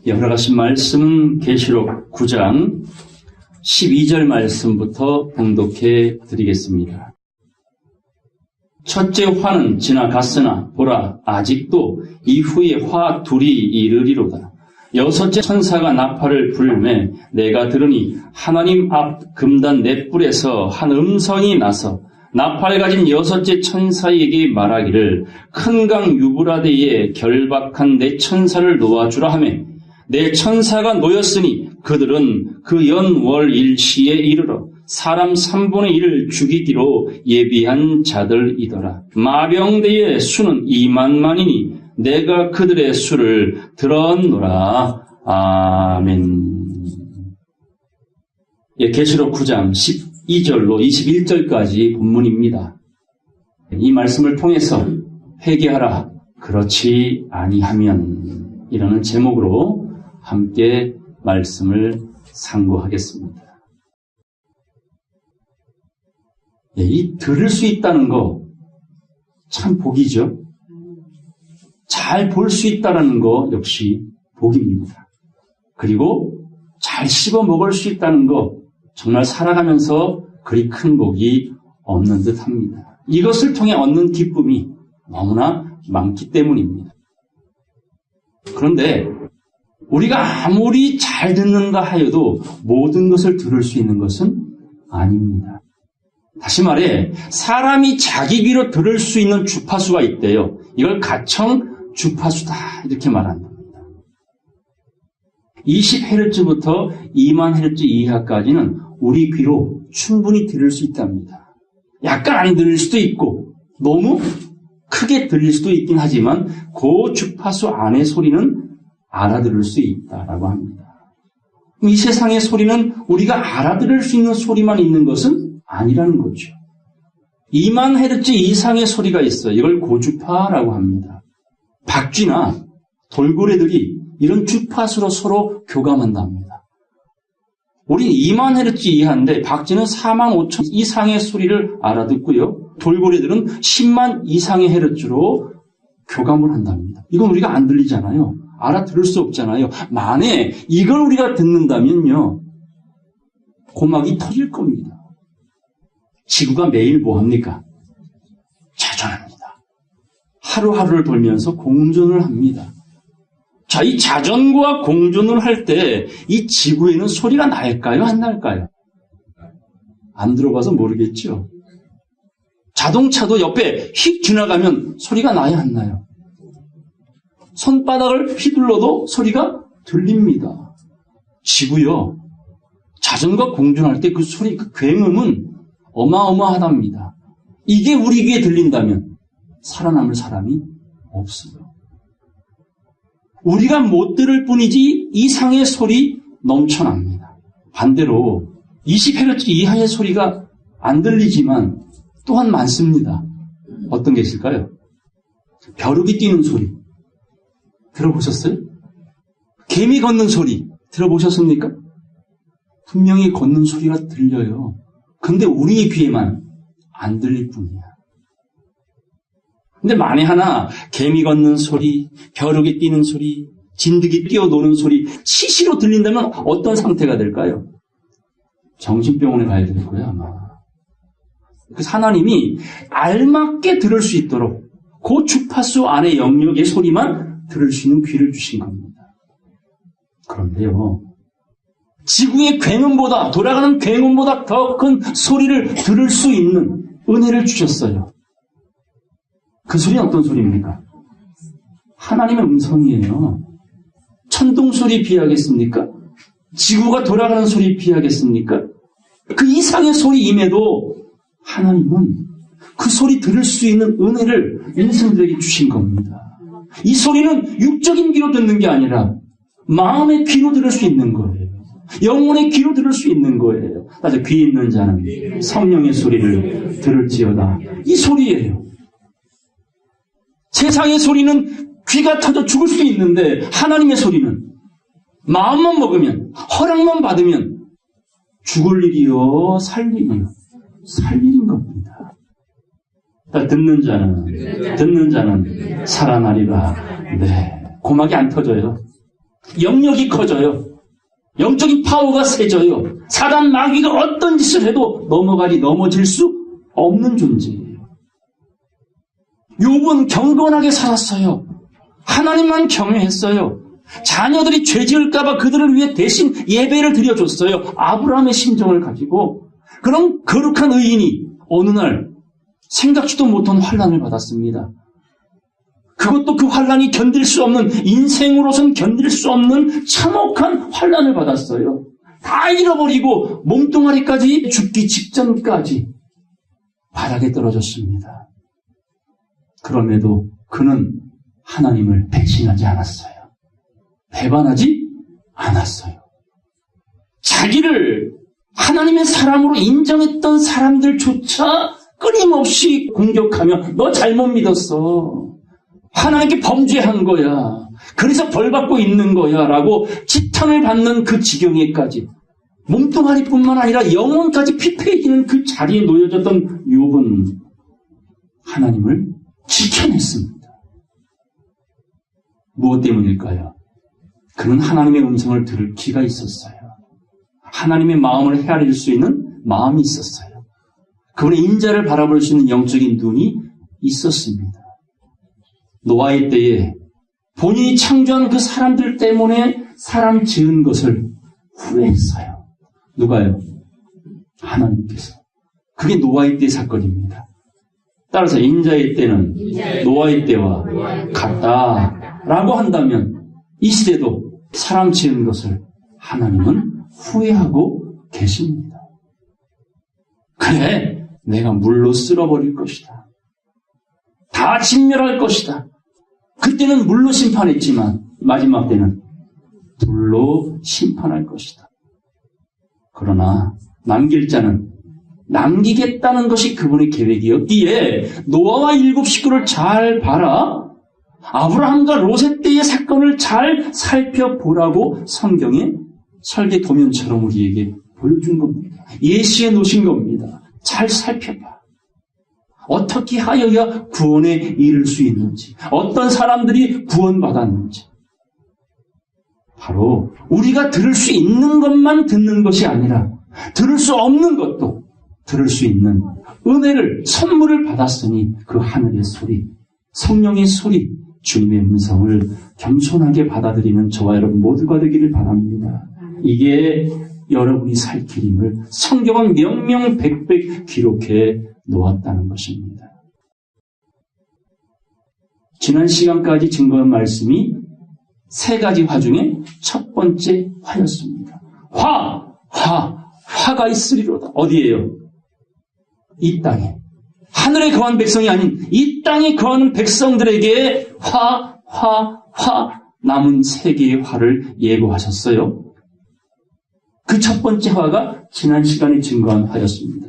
여러 가지 말씀은 계시록 9장 12절 말씀부터 봉독해 드리겠습니다. 첫째 화는 지나갔으나 보라 아직도 이후에 화 둘이 이르리로다. 여섯째 천사가 나팔을 불매 내가 들으니 하나님 앞 금단 넷불에서 한 음성이 나서 나팔을 가진 여섯째 천사에게 말하기를 큰 강 유브라데에 결박한 내 천사를 놓아주라 하매 내 천사가 놓였으니 그들은 그 연월 일시에 이르러 사람 3분의 1을 죽이기로 예비한 자들이더라. 마병대의 수는 2만만이니 내가 그들의 수를 들었노라. 아멘. 계시록 9장 12절로 21절까지 본문입니다. 이 말씀을 통해서 회개하라. 그렇지 아니하면 이라는 제목으로 함께 말씀을 상고하겠습니다. 이 들을 수 있다는 거 참 복이죠. 잘 볼 수 있다는 거 역시 복입니다. 그리고 잘 씹어 먹을 수 있다는 거 정말 살아가면서 그리 큰 복이 없는 듯합니다. 이것을 통해 얻는 기쁨이 너무나 많기 때문입니다. 그런데 우리가 아무리 잘 듣는다 하여도 모든 것을 들을 수 있는 것은 아닙니다. 다시 말해 사람이 자기 귀로 들을 수 있는 주파수가 있대요. 이걸 가청 주파수다 이렇게 말한답니다. 20Hz부터 2만 Hz 이하까지는 우리 귀로 충분히 들을 수 있답니다. 약간 안 들릴 수도 있고 너무 크게 들릴 수도 있긴 하지만 그 주파수 안의 소리는 알아들을 수 있다라고 합니다. 이 세상의 소리는 우리가 알아들을 수 있는 소리만 있는 것은 아니라는 거죠. 2만 Hz 이상의 소리가 있어요. 이걸 고주파라고 합니다. 박쥐나 돌고래들이 이런 주파수로 서로 교감한답니다. 우린 2만 Hz 이하인데 박쥐는 4만 5천 이상의 소리를 알아듣고요. 돌고래들은 10만 이상의 헤르츠로 교감을 한답니다. 이건 우리가 안 들리잖아요. 알아들을 수 없잖아요. 만에 이걸 우리가 듣는다면요. 고막이 터질 겁니다. 지구가 매일 뭐 합니까? 자전합니다. 하루하루를 돌면서 공전을 합니다. 자, 이 자전과 공전을 할 때 이 지구에는 소리가 날까요? 안 날까요? 안 들어봐서 모르겠죠. 자동차도 옆에 휙 지나가면 소리가 나요? 안 나요? 손바닥을 휘둘러도 소리가 들립니다. 지구요. 자전과 공전할 때 그 소리, 그 굉음은 어마어마하답니다. 이게 우리 귀에 들린다면 살아남을 사람이 없어요. 우리가 못 들을 뿐이지 이상의 소리 넘쳐납니다. 반대로 20Hz 이하의 소리가 안 들리지만 또한 많습니다. 어떤 게 있을까요? 벼룩이 뛰는 소리 들어보셨어요? 개미 걷는 소리 들어보셨습니까? 분명히 걷는 소리가 들려요. 근데 우리의 귀에만 안 들릴 뿐이야. 근데 만에 하나 개미 걷는 소리, 벼룩이 뛰는 소리, 진드기 뛰어노는 소리 시시로 들린다면 어떤 상태가 될까요? 정신병원에 가야 될 거예요 아마. 그래서 하나님이 알맞게 들을 수 있도록 그 주파수 안의 영역의 소리만 들을 수 있는 귀를 주신 겁니다. 그런데요. 지구의 굉음보다 돌아가는 굉음보다 더 큰 소리를 들을 수 있는 은혜를 주셨어요. 그 소리는 어떤 소리입니까? 하나님의 음성이에요. 천둥 소리 비하겠습니까? 지구가 돌아가는 소리 비하겠습니까? 그 이상의 소리임에도 하나님은 그 소리 들을 수 있는 은혜를 인생들에게 주신 겁니다. 이 소리는 육적인 귀로 듣는 게 아니라 마음의 귀로 들을 수 있는 거예요. 영혼의 귀로 들을 수 있는 거예요. 따라서 귀 있는 자는 성령의 소리를 들을지어다. 이 소리예요. 세상의 소리는 귀가 터져 죽을 수 있는데 하나님의 소리는 마음만 먹으면 허락만 받으면 죽을 일이요 살 일이요 살 일인 겁니다. 듣는 자는 살아나리라. 네, 고막이 안 터져요. 영역이 커져요. 영적인 파워가 세져요. 사단 마귀가 어떤 짓을 해도 넘어질 수 없는 존재예요. 욥은 경건하게 살았어요. 하나님만 경외했어요. 자녀들이 죄 지을까봐 그들을 위해 대신 예배를 드려줬어요. 아브라함의 심정을 가지고. 그런 거룩한 의인이 어느 날 생각지도 못한 환난을 받았습니다. 그것도 그 환난이 견딜 수 없는, 인생으로선 견딜 수 없는 참혹한 환난을 받았어요. 다 잃어버리고 몸뚱아리까지 죽기 직전까지 바닥에 떨어졌습니다. 그럼에도 그는 하나님을 배신하지 않았어요. 배반하지 않았어요. 자기를 하나님의 사람으로 인정했던 사람들조차 끊임없이 공격하며 너 잘못 믿었어. 하나님께 범죄한 거야. 그래서 벌받고 있는 거야. 라고 지탄을 받는 그 지경에까지 몸뚱아리뿐만 아니라 영혼까지 피폐해지는 그 자리에 놓여졌던 욥은 하나님을 지켜냈습니다. 무엇 때문일까요? 그는 하나님의 음성을 들을 귀가 있었어요. 하나님의 마음을 헤아릴 수 있는 마음이 있었어요. 그분의 인자를 바라볼 수 있는 영적인 눈이 있었습니다. 노아의 때에 본인이 창조한 그 사람들 때문에 사람 지은 것을 후회했어요. 누가요? 하나님께서. 그게 노아의 때 사건입니다. 따라서 인자의 때는 노아의 때와 같다라고 한다면 이 시대도 사람 지은 것을 하나님은 후회하고 계십니다. 그래, 내가 물로 쓸어버릴 것이다. 다 진멸할 것이다. 그때는 물로 심판했지만 마지막 때는 불로 심판할 것이다. 그러나 남길 자는 남기겠다는 것이 그분의 계획이었기에 노아와 7 식구를 잘 봐라. 아브라함과 롯의 때의 사건을 잘 살펴보라고 성경에 설계 도면처럼 우리에게 보여준 겁니다. 예시해 놓으신 겁니다. 잘 살펴봐. 어떻게 하여야 구원에 이를 수 있는지, 어떤 사람들이 구원받았는지. 바로 우리가 들을 수 있는 것만 듣는 것이 아니라 들을 수 없는 것도 들을 수 있는 은혜를, 선물을 받았으니 그 하늘의 소리, 성령의 소리, 주님의 음성을 겸손하게 받아들이는 저와 여러분 모두가 되기를 바랍니다. 이게 여러분이 살 길임을 성경은 명명백백 기록해 놓았다는 것입니다. 지난 시간까지 증거한 말씀이 3가지 화 중에 첫 번째 화였습니다. 화가 있으리로다. 어디예요? 이 땅에. 하늘에 거한 백성이 아닌 이 땅에 거하는 백성들에게 남은 3개의 화를 예고하셨어요. 그 첫 번째 화가 지난 시간에 증거한 화였습니다.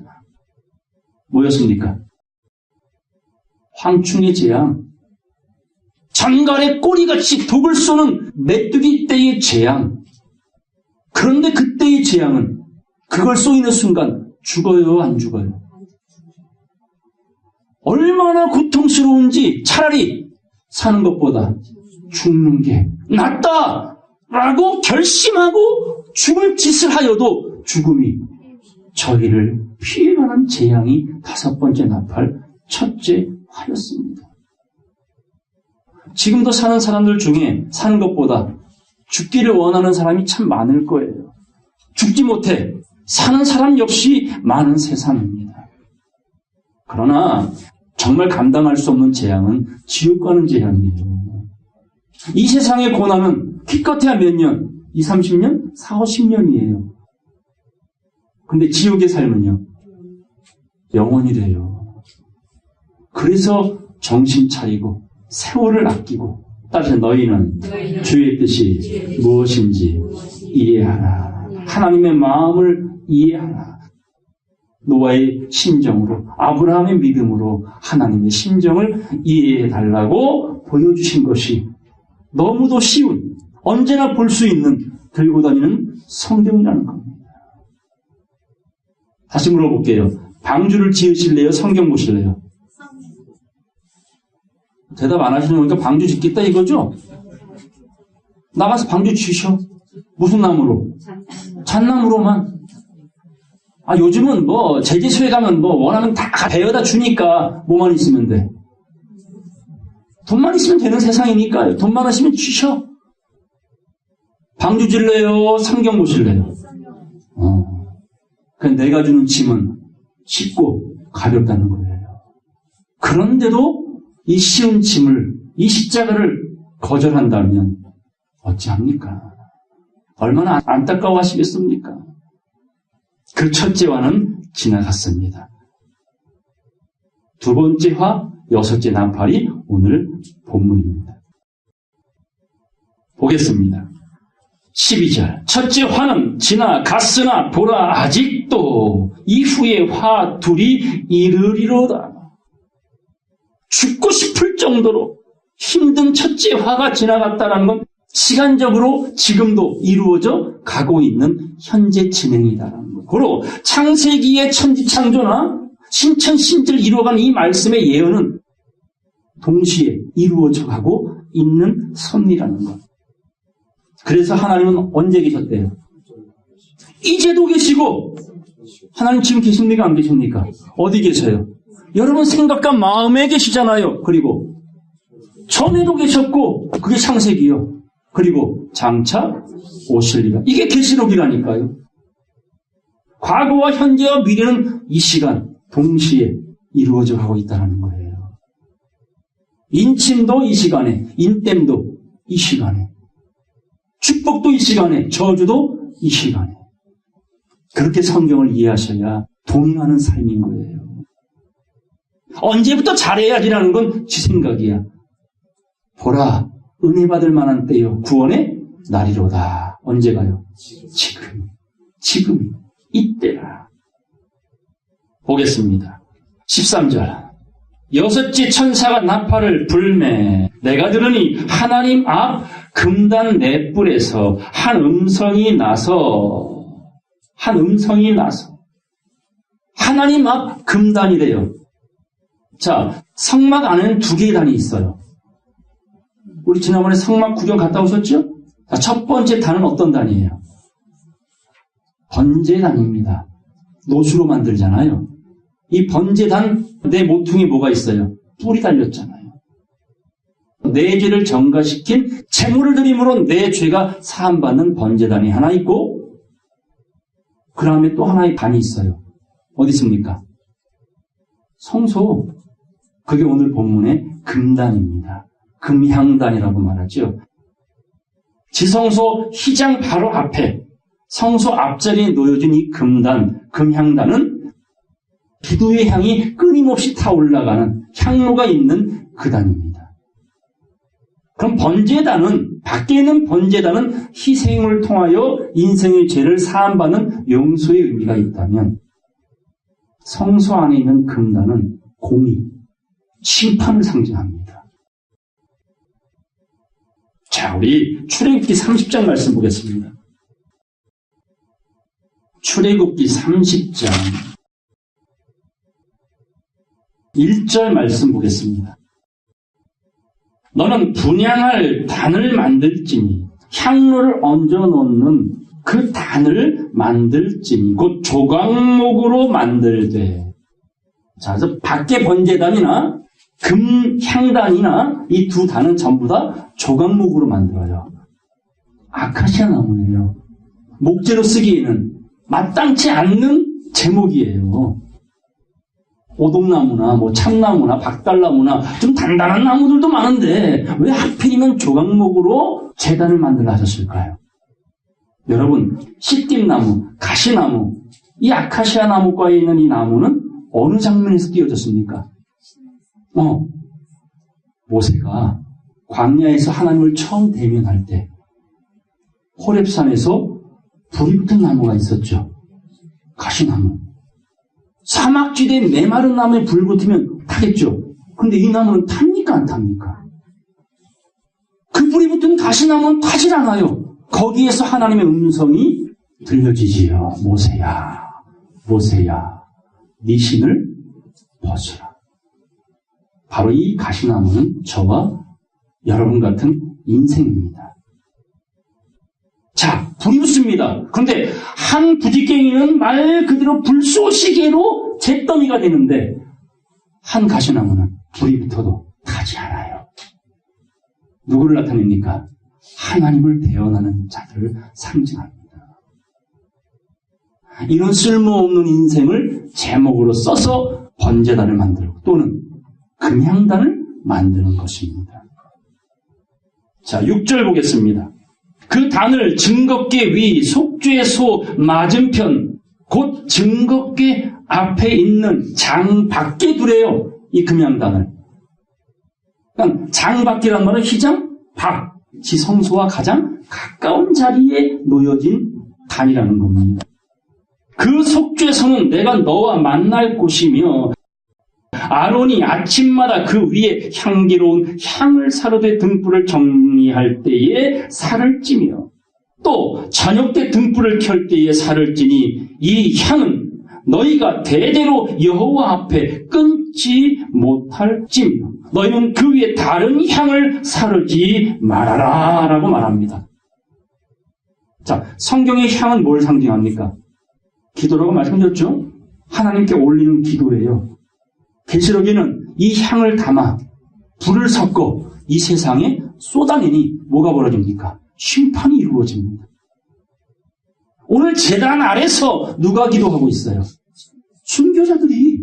뭐였습니까? 황충의 재앙, 장갈의 꼬리같이 독을 쏘는 메뚜기 떼의 재앙. 그런데 그때의 재앙은 그걸 쏘이는 순간 죽어요, 안 죽어요? 얼마나 고통스러운지 차라리 사는 것보다 죽는 게 낫다라고 결심하고 죽을 짓을 하여도 죽음이 저희를 피해가는 재앙이 5번째 나팔 첫째 화였습니다. 지금도 사는 사람들 중에 사는 것보다 죽기를 원하는 사람이 참 많을 거예요. 죽지 못해 사는 사람 역시 많은 세상입니다. 그러나 정말 감당할 수 없는 재앙은 지옥 가는 재앙이에요. 이 세상의 고난은 기껏해야 몇 년? 20, 30년? 40, 50년이에요. 근데 지옥의 삶은요? 영원이래요. 그래서 정신 차리고 세월을 아끼고 따라서 너희는 주의 뜻이 무엇인지 이해하라. 하나님의 마음을 이해하라. 노아의 심정으로, 아브라함의 믿음으로 하나님의 심정을 이해해달라고 보여주신 것이 너무도 쉬운, 언제나 볼 수 있는, 들고 다니는 성경이라는 겁니다. 다시 물어볼게요. 방주를 지으실래요? 성경 보실래요? 대답 안 하시는 거니까 방주 짓겠다 이거죠? 나가서 방주 치셔. 무슨 나무로? 잣나무로만. 요즘은 제재소에 가면 원하면 다 배워다 주니까 뭐만 있으면 돼. 돈만 있으면 되는 세상이니까요. 돈 많으시면 치셔. 방주 질래요? 성경 보실래요? 내가 주는 짐은 쉽고 가볍다는 거예요. 그런데도 이 쉬운 짐을, 이 십자가를 거절한다면 어찌합니까? 얼마나 안타까워하시겠습니까? 그 첫째 화는 지나갔습니다. 두 번째 화, 여섯째 나팔이 오늘 본문입니다. 보겠습니다. 12절. 첫째 화는 지나갔으나 보라 아직도 이후의 화 둘이 이르리로다. 죽고 싶을 정도로 힘든 첫째 화가 지나갔다는 건 시간적으로 지금도 이루어져 가고 있는 현재 진행이다라는 것. 고로 창세기의 천지창조나 신천신지를 이루어가는 이 말씀의 예언은 동시에 이루어져 가고 있는 섭리라는 것. 그래서 하나님은 언제 계셨대요? 이제도 계시고. 하나님 지금 계십니까? 안 계십니까? 어디 계세요? 여러분 생각과 마음에 계시잖아요. 그리고 전에도 계셨고 그게 창세기요. 그리고 장차 오실리라. 이게 계시록이라니까요. 과거와 현재와 미래는 이 시간 동시에 이루어져 가고 있다는 거예요. 인침도 이 시간에, 인땜도 이 시간에, 축복도 이 시간에, 저주도 이 시간에. 그렇게 성경을 이해하셔야 동행하는 삶인 거예요. 언제부터 잘해야지라는 건 지 생각이야. 보라, 은혜 받을 만한 때요. 구원의 날이로다. 언제 가요? 지금. 이때라. 보겠습니다. 13절. 여섯째 천사가 나팔을 불매 내가 들으니 하나님 앞 금단 네 뿔에서 한 음성이 나서 하나님 앞 금단이래요. 자, 성막 안에는 두 개의 단이 있어요. 우리 지난번에 성막 구경 갔다 오셨죠? 자, 첫 번째 단은 어떤 단이에요? 번제단입니다. 노수로 만들잖아요. 이 번제단 내 모퉁이에 뭐가 있어요? 뿔이 달렸잖아요. 내 죄를 전가시킨 제물을 드림으로 내 죄가 사함받는 번제단이 하나 있고 그 다음에 또 하나의 단이 있어요. 어디 있습니까? 성소. 그게 오늘 본문의 금단입니다. 금향단이라고 말하죠. 지성소 휘장 바로 앞에 성소 앞자리에 놓여진 이 금단, 금향단은 기도의 향이 끊임없이 타올라가는 향로가 있는 그 단입니다. 그럼 번제단은, 밖에 있는 번제단은 희생을 통하여 인생의 죄를 사함받는 용서의 의미가 있다면 성소 안에 있는 금단은 공의, 심판을 상징합니다. 자, 우리 출애굽기 30장 말씀 보겠습니다. 출애굽기 30장 1절 말씀 보겠습니다. 너는 분향할 단을 만들지니 향로를 얹어 놓는 그 단을 만들지니 곧 조각목으로 만들되. 자, 그래서 밖에 번제단이나 금향단이나 이 두 단은 전부 다 조각목으로 만들어요. 아카시아 나무예요. 목재로 쓰기에는 마땅치 않는 제목이에요. 오동나무나 참나무나 박달나무나 좀 단단한 나무들도 많은데 왜 하필이면 조각목으로 제단을 만들어 하셨을까요? 여러분, 시띠나무, 가시나무, 이 아카시아 나무과에 있는 이 나무는 어느 장면에서 띄어졌습니까? 모세가 광야에서 하나님을 처음 대면할 때 호렙산에서 불이 붙은 나무가 있었죠. 가시나무. 사막지대에 메마른 나무에 불 붙으면 타겠죠. 근데 이 나무는 탑니까 안 탑니까? 그 불이 붙은 가시나무는 타질 않아요. 거기에서 하나님의 음성이 들려지지요. 모세야, 네 신을 벗으라. 바로 이 가시나무는 저와 여러분 같은 인생입니다. 자, 불이 붙습니다. 그런데 한 부지깽이는 말 그대로 불쏘시개로 잿더미가 되는데 한 가시나무는 불이 붙어도 타지 않아요. 누구를 나타냅니까? 하나님을 대언하는 자들을 상징합니다. 이런 쓸모없는 인생을 제목으로 써서 번제단을 만들고 또는 금향단을 만드는 것입니다. 자, 6절 보겠습니다. 그 단을 증거궤 위 속죄 소 맞은편 곧 증거궤 앞에 있는 장 밖에 두래요. 이 금향단을. 그러니까 장 밖이란 말은 휘장 밖, 지성소와 가장 가까운 자리에 놓여진 단이라는 겁니다. 그 속죄소는 내가 너와 만날 곳이며 아론이 아침마다 그 위에 향기로운 향을 사르되 등불을 정리할 때에 살을 찌며 또 저녁 때 등불을 켤 때에 살을 찌니 이 향은 너희가 대대로 여호와 앞에 끊지 못할 찜이요 너희는 그 위에 다른 향을 사르지 말아라 라고 말합니다. 자, 성경의 향은 뭘 상징합니까? 기도라고 말씀드렸죠? 하나님께 올리는 기도예요. 계시록에는 이 향을 담아 불을 섞어 이 세상에 쏟아내니 뭐가 벌어집니까? 심판이 이루어집니다. 오늘 제단 아래서 누가 기도하고 있어요? 순교자들이.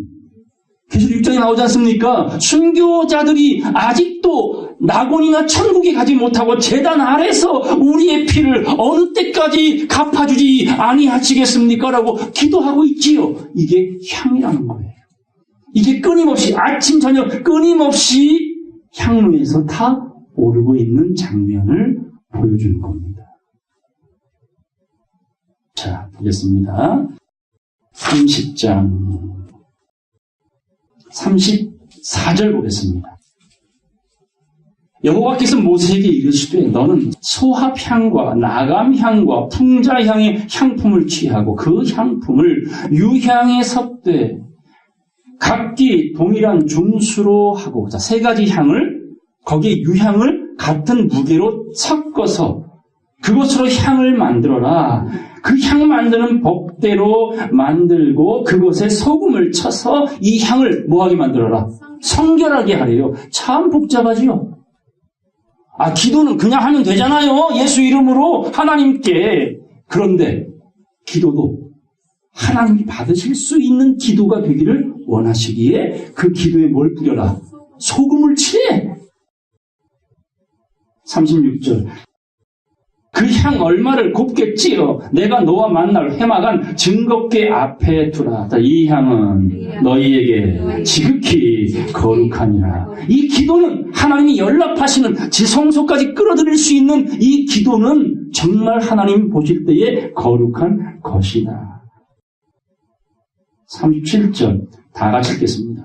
계시록 6장에 나오지 않습니까? 순교자들이 아직도 낙원이나 천국에 가지 못하고 제단 아래서 우리의 피를 어느 때까지 갚아주지 아니하시겠습니까? 라고 기도하고 있지요. 이게 향이라는 거예요. 이게 끊임없이 아침 저녁 끊임없이 향로에서 다 오르고 있는 장면을 보여주는 겁니다. 자, 보겠습니다. 30장 34절 보겠습니다. 여호와께서 모세에게 이르시되 너는 소합향과 나감향과 풍자향의 향품을 취하고 그 향품을 유향에 섭되 각기 동일한 중수로 하고 자, 세 가지 향을 거기에 유향을 같은 무게로 섞어서 그것으로 향을 만들어라. 그 향 만드는 법대로 만들고 그것에 소금을 쳐서 이 향을 뭐하게 만들어라? 성결하게 하래요. 참 복잡하지요. 아, 기도는 그냥 하면 되잖아요. 예수 이름으로 하나님께. 그런데 기도도 하나님이 받으실 수 있는 기도가 되기를 원하시기에 그 기도에 뭘 뿌려라? 소금을 칠해. 36절. 그 향 얼마를 곱게 찌어 내가 너와 만날 회막한 증거궤 앞에 두라. 이 향은 너희에게 지극히 거룩하니라. 이 기도는 하나님이 연락하시는 지성소까지 끌어들일 수 있는 이 기도는 정말 하나님 보실 때에 거룩한 것이다. 37절 다 같이 읽겠습니다.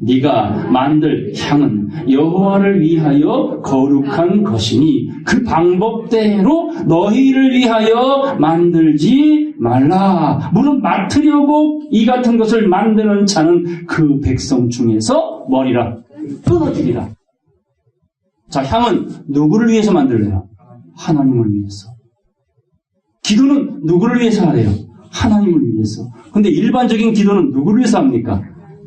네가 만들 향은 여호와를 위하여 거룩한 것이니 그 방법대로 너희를 위하여 만들지 말라. 물론 맡으려고 이 같은 것을 만드는 자는 그 백성 중에서 뭐니라? 끊어지리라. 자, 향은 누구를 위해서 만들래요? 하나님을 위해서. 기도는 누구를 위해서 하래요? 하나님을 위해서. 근데 일반적인 기도는 누구를 위해서 합니까?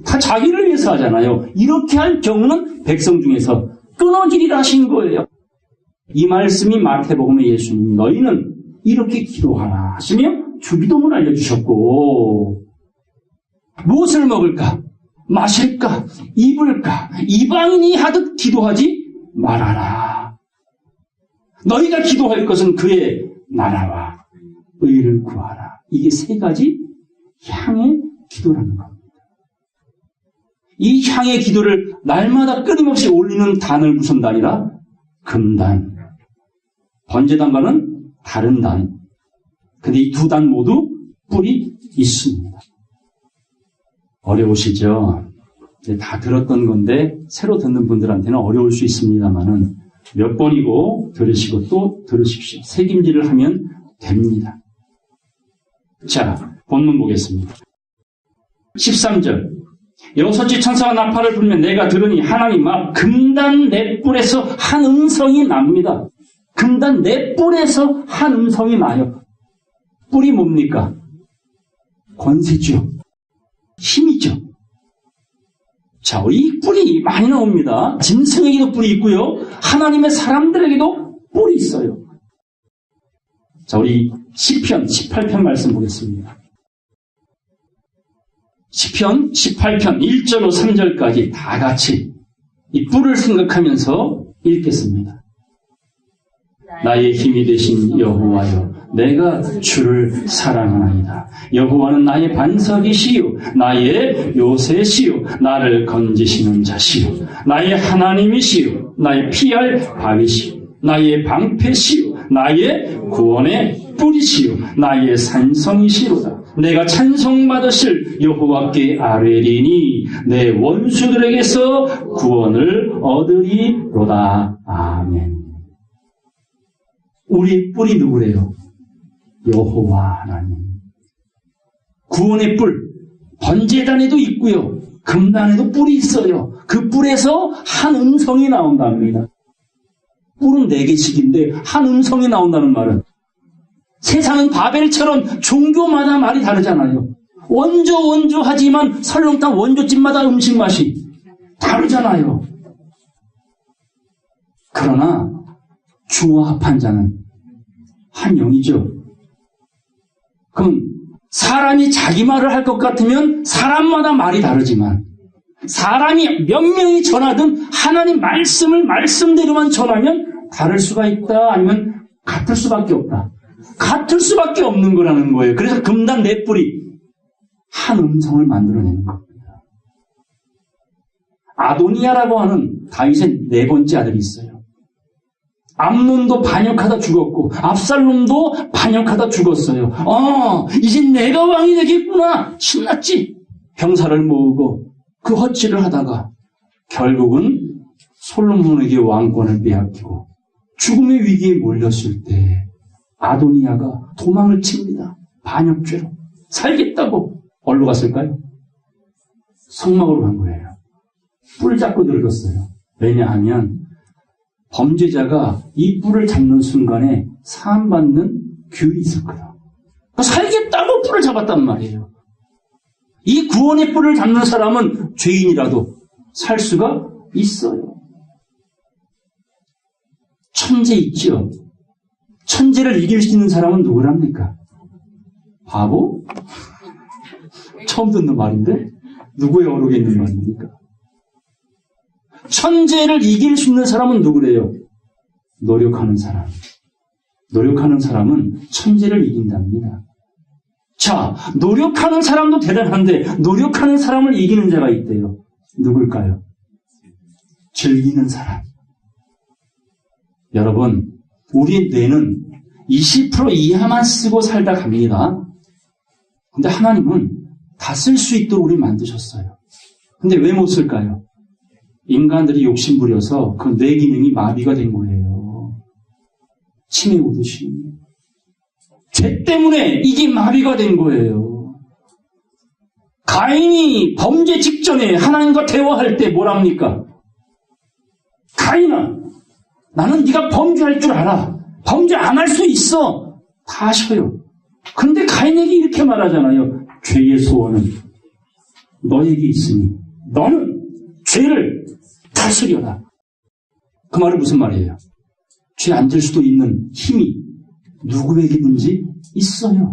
다 자기를 위해서 하잖아요. 이렇게 할 경우는 백성 중에서 끊어지리라 하신 거예요. 이 말씀이 마태복음의 예수님 너희는 이렇게 기도하라 하시며 주기도문을 알려주셨고 무엇을 먹을까? 마실까? 입을까? 이방인이 하듯 기도하지 말아라. 너희가 기도할 것은 그의 나라와 의를 구하라. 이게 세 가지 향의 기도라는 겁니다. 이 향의 기도를 날마다 끊임없이 올리는 단을 무슨 단이라? 금단. 번제단과는 다른 단. 근데 이 두 단 모두 뿔이 있습니다. 어려우시죠? 다 들었던 건데 새로 듣는 분들한테는 어려울 수 있습니다만은 몇 번이고 들으시고 또 들으십시오. 새김질을 하면 됩니다. 자, 본문 보겠습니다. 13절. 여섯째 천사가 나팔을 불면 내가 들으니 하나님 앞 금단 넷불에서 한 음성이 납니다. 금단 내 뿔에서 한 음성이 나요. 뿔이 뭡니까? 권세죠. 힘이죠. 자, 이 뿔이 많이 나옵니다. 짐승에게도 뿔이 있고요. 하나님의 사람들에게도 뿔이 있어요. 자, 우리 시편 18편 말씀 보겠습니다. 시편 18편 1절로 3절까지 다 같이 이 뿔을 생각하면서 읽겠습니다. 나의 힘이 되신 여호와여, 내가 주를 사랑하나이다. 여호와는 나의 반석이시요 나의 요새시요 나를 건지시는 자시요 나의 하나님이시요 나의 피할 바위시요 나의 방패시요 나의 구원의 뿌리시요 나의 산성이시로다. 내가 찬송받으실 여호와께 아뢰리니 내 원수들에게서 구원을 얻으리로다. 아멘. 우리 뿔이 누구래요? 여호와 하나님. 구원의 뿔, 번제단에도 있고요. 금단에도 뿔이 있어요. 그 뿔에서 한 음성이 나온답니다. 뿔은 4개씩인데 한 음성이 나온다는 말은 세상은 바벨처럼 종교마다 말이 다르잖아요. 원조하지만 설렁탕 원조집마다 음식 맛이 다르잖아요. 그러나 주와 합한 자는 한 영이죠. 그럼 사람이 자기 말을 할 것 같으면 사람마다 말이 다르지만 사람이 몇 명이 전하든 하나님 말씀을 말씀대로만 전하면 다를 수가 있다, 아니면 같을 수밖에 없다. 같을 수밖에 없는 거라는 거예요. 그래서 금단 4뿔이 한 음성을 만들어내는 겁니다. 아도니아라고 하는 다윗의 4번째 아들이 있어요. 암논도 반역하다 죽었고 압살롬도 반역하다 죽었어요. 이제 내가 왕이 되겠구나 신났지. 병사를 모으고 그 헛짓을 하다가 결국은 솔로몬에게 왕권을 빼앗기고 죽음의 위기에 몰렸을 때 아도니아가 도망을 칩니다. 반역죄로. 살겠다고. 어디로 갔을까요? 성막으로 간 거예요. 뿔 잡고 늙었어요. 왜냐하면 범죄자가 이 뿔을 잡는 순간에 사함받는 규율이 있었거든. 살겠다고 뿔을 잡았단 말이에요. 이 구원의 뿔을 잡는 사람은 죄인이라도 살 수가 있어요. 천재 있죠? 천재를 이길 수 있는 사람은 누구랍니까? 바보? 처음 듣는 말인데? 누구의 어록에 있는 말입니까? 천재를 이길 수 있는 사람은 누구래요? 노력하는 사람. 노력하는 사람은 천재를 이긴답니다. 자, 노력하는 사람도 대단한데 노력하는 사람을 이기는 자가 있대요. 누굴까요? 즐기는 사람. 여러분, 우리 뇌는 20% 이하만 쓰고 살다 갑니다. 근데 하나님은 다 쓸 수 있도록 우리 만드셨어요. 근데 왜 못 쓸까요? 인간들이 욕심부려서 그 뇌 기능이 마비가 된 거예요. 침에 오듯이. 죄 때문에 이게 마비가 된 거예요. 가인이 범죄 직전에 하나님과 대화할 때 뭐랍니까? 가인아, 나는 네가 범죄할 줄 알아. 범죄 안 할 수 있어. 다 아셔요. 근데 가인에게 이렇게 말하잖아요. 죄의 소원은 너에게 있으니 너는 죄를 다스려라. 그 말은 무슨 말이에요? 죄 안 질 수도 있는 힘이 누구에게든지 있어요.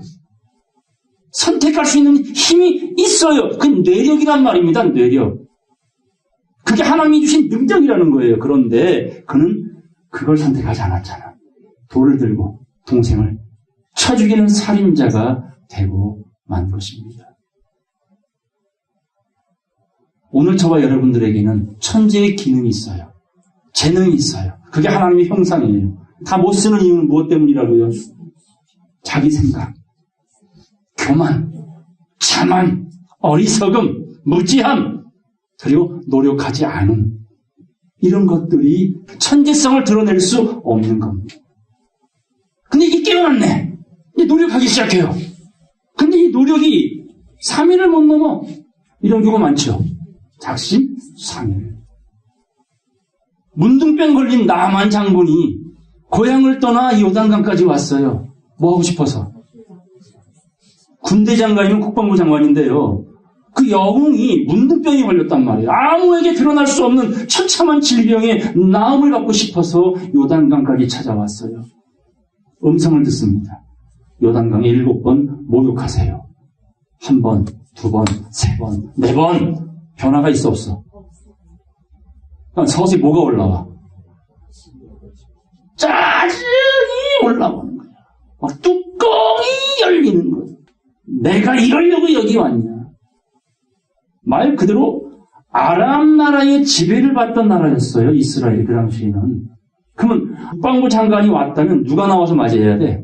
선택할 수 있는 힘이 있어요. 그 뇌력이란 말입니다. 뇌력. 그게 하나님이 주신 능력이라는 거예요. 그런데 그는 그걸 선택하지 않았잖아. 돌을 들고 동생을 쳐 죽이는 살인자가 되고 만 것입니다. 오늘 저와 여러분들에게는 천재의 기능이 있어요. 재능이 있어요. 그게 하나님의 형상이에요. 다 못 쓰는 이유는 무엇 때문이라고요? 자기 생각, 교만, 자만, 어리석음, 무지함, 그리고 노력하지 않음. 이런 것들이 천재성을 드러낼 수 없는 겁니다. 근데 이게 깨어났네. 이제 노력하기 시작해요. 근데 이 노력이 3일을 못 넘어. 이런 경우가 많죠. 작심삼일. 문둥병 걸린 나만 장군이 고향을 떠나 요단강까지 왔어요. 뭐 하고 싶어서? 군대 장관이면 국방부 장관인데요. 그 영웅이 문둥병이 걸렸단 말이에요. 아무에게 드러날 수 없는 처참한 질병에 나음을 받고 싶어서 요단강까지 찾아왔어요. 음성을 듣습니다. 요단강에 7번 목욕하세요. 1번, 2번, 3번, 4번. 변화가 있어 없어? 서서히 뭐가 올라와? 짜증이 올라오는 거야. 막 뚜껑이 열리는 거야. 내가 이러려고 여기 왔냐. 말 그대로 아람 나라의 지배를 받던 나라였어요. 이스라엘이 그 당시에는. 그러면 국방부 장관이 왔다면 누가 나와서 맞이해야 돼?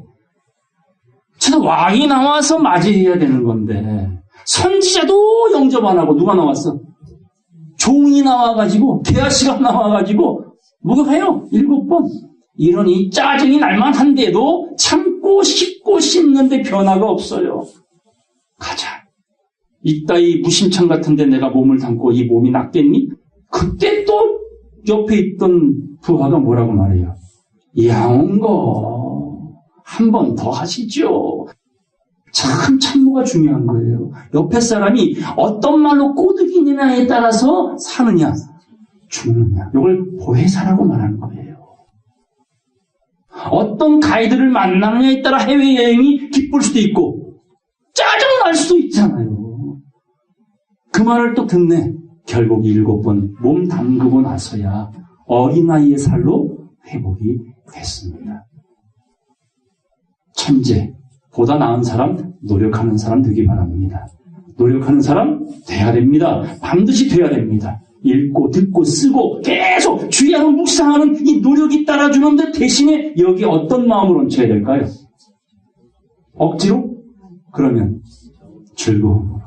저도 왕이 나와서 맞이해야 되는 건데 선지자도 영접 안 하고 누가 나왔어? 종이 나와가지고 개아씨가 나와가지고 목욕해요. 7번. 이러니 짜증이 날만한데도 참고 씹는데 변화가 없어요. 가자. 이따위 무심창 같은데 내가 몸을 담고 이 몸이 낫겠니? 그때 또 옆에 있던 부하가 뭐라고 말해요? 양온거 한 번 더 하시죠. 참 참모가 중요한 거예요. 옆에 사람이 어떤 말로 꼬드기느냐에 따라서 사느냐 죽느냐 이걸 보혜사라고 말하는 거예요. 어떤 가이드를 만나느냐에 따라 해외여행이 기쁠 수도 있고 짜증날 수도 있잖아요. 그 말을 또 듣네. 결국 7번 몸 담그고 나서야 어린아이의 살로 회복이 됐습니다. 천재, 보다 나은 사람, 노력하는 사람 되기 바랍니다. 노력하는 사람 돼야 됩니다. 반드시 돼야 됩니다. 읽고 듣고 쓰고 계속 주의하고 묵상하는 이 노력이 따라주는데 대신에 여기 어떤 마음을 얹혀야 될까요? 억지로? 그러면 즐거움으로.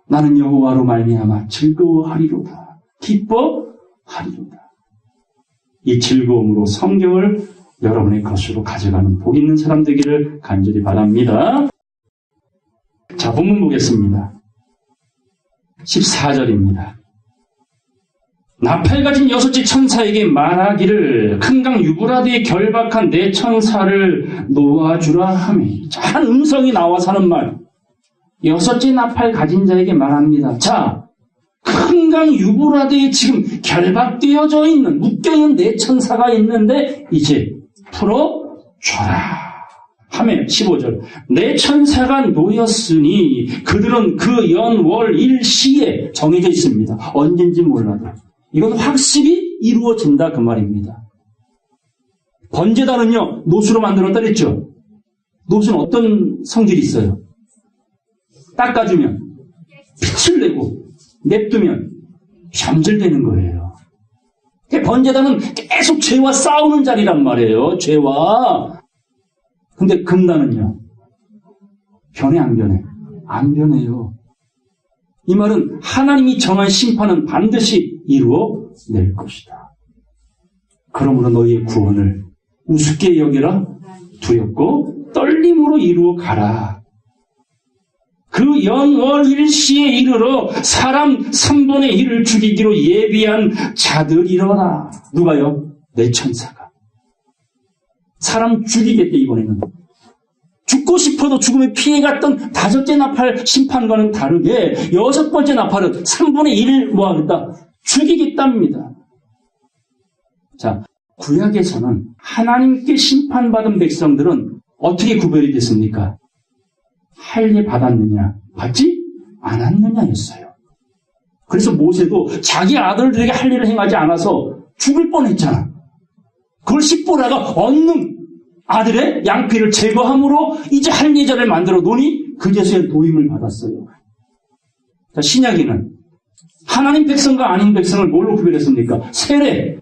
나는 여호와로 말미암아 즐거워하리로다. 기뻐하리로다. 이 즐거움으로 성경을 여러분의 것으로 가져가는 복 있는 사람 되기를 간절히 바랍니다. 자, 본문 보겠습니다. 14절입니다. 나팔 가진 6째 천사에게 말하기를 큰 강 유브라드에 결박한 내 천사를 놓아주라 하매. 자, 한 음성이 나와서 하는 말. 6째 나팔 가진 자에게 말합니다. 자, 큰 강 유브라드에 지금 결박되어져 있는, 묶여있는 내 천사가 있는데 이제 풀어줘라. 하매 15절. 내 천사가 놓였으니 그들은 그 연월 일시에 정해져 있습니다. 언젠지 몰라도. 이건 확실히 이루어진다 그 말입니다. 번제단은요, 노수로 만들었다 그랬죠? 노수는 어떤 성질이 있어요? 닦아주면, 빛을 내고, 냅두면, 잠들되는 거예요. 번제단은 계속 죄와 싸우는 자리란 말이에요. 죄와. 근데 금단은요, 변해 안 변해? 안 변해요. 이 말은 하나님이 정한 심판은 반드시 이루어낼 것이다. 그러므로 너희의 구원을 우습게 여기라, 두렵고 떨림으로 이루어 가라. 그 연월 일시에 이르러 사람 3분의 1을 죽이기로 예비한 자들이로다. 누가요? 내 천사가. 사람 죽이겠대 이번에는. 죽고 싶어도 죽음에 피해갔던 5째 나팔 심판과는 다르게 6번째 나팔은 3분의 1을 뭐하겠다? 죽이겠답니다. 자, 구약에서는 하나님께 심판받은 백성들은 어떻게 구별이 됐습니까? 할례 받았느냐, 받지 않았느냐였어요. 그래서 모세도 자기 아들들에게 할례를 행하지 않아서 죽을 뻔했잖아. 그걸 십보라가 얻는 아들의 양피를 제거함으로 이제 할례제를 만들어 놓으니 그제서야 노임을 받았어요. 자, 신약에는 하나님 백성과 아닌 백성을 뭘로 구별했습니까? 세례.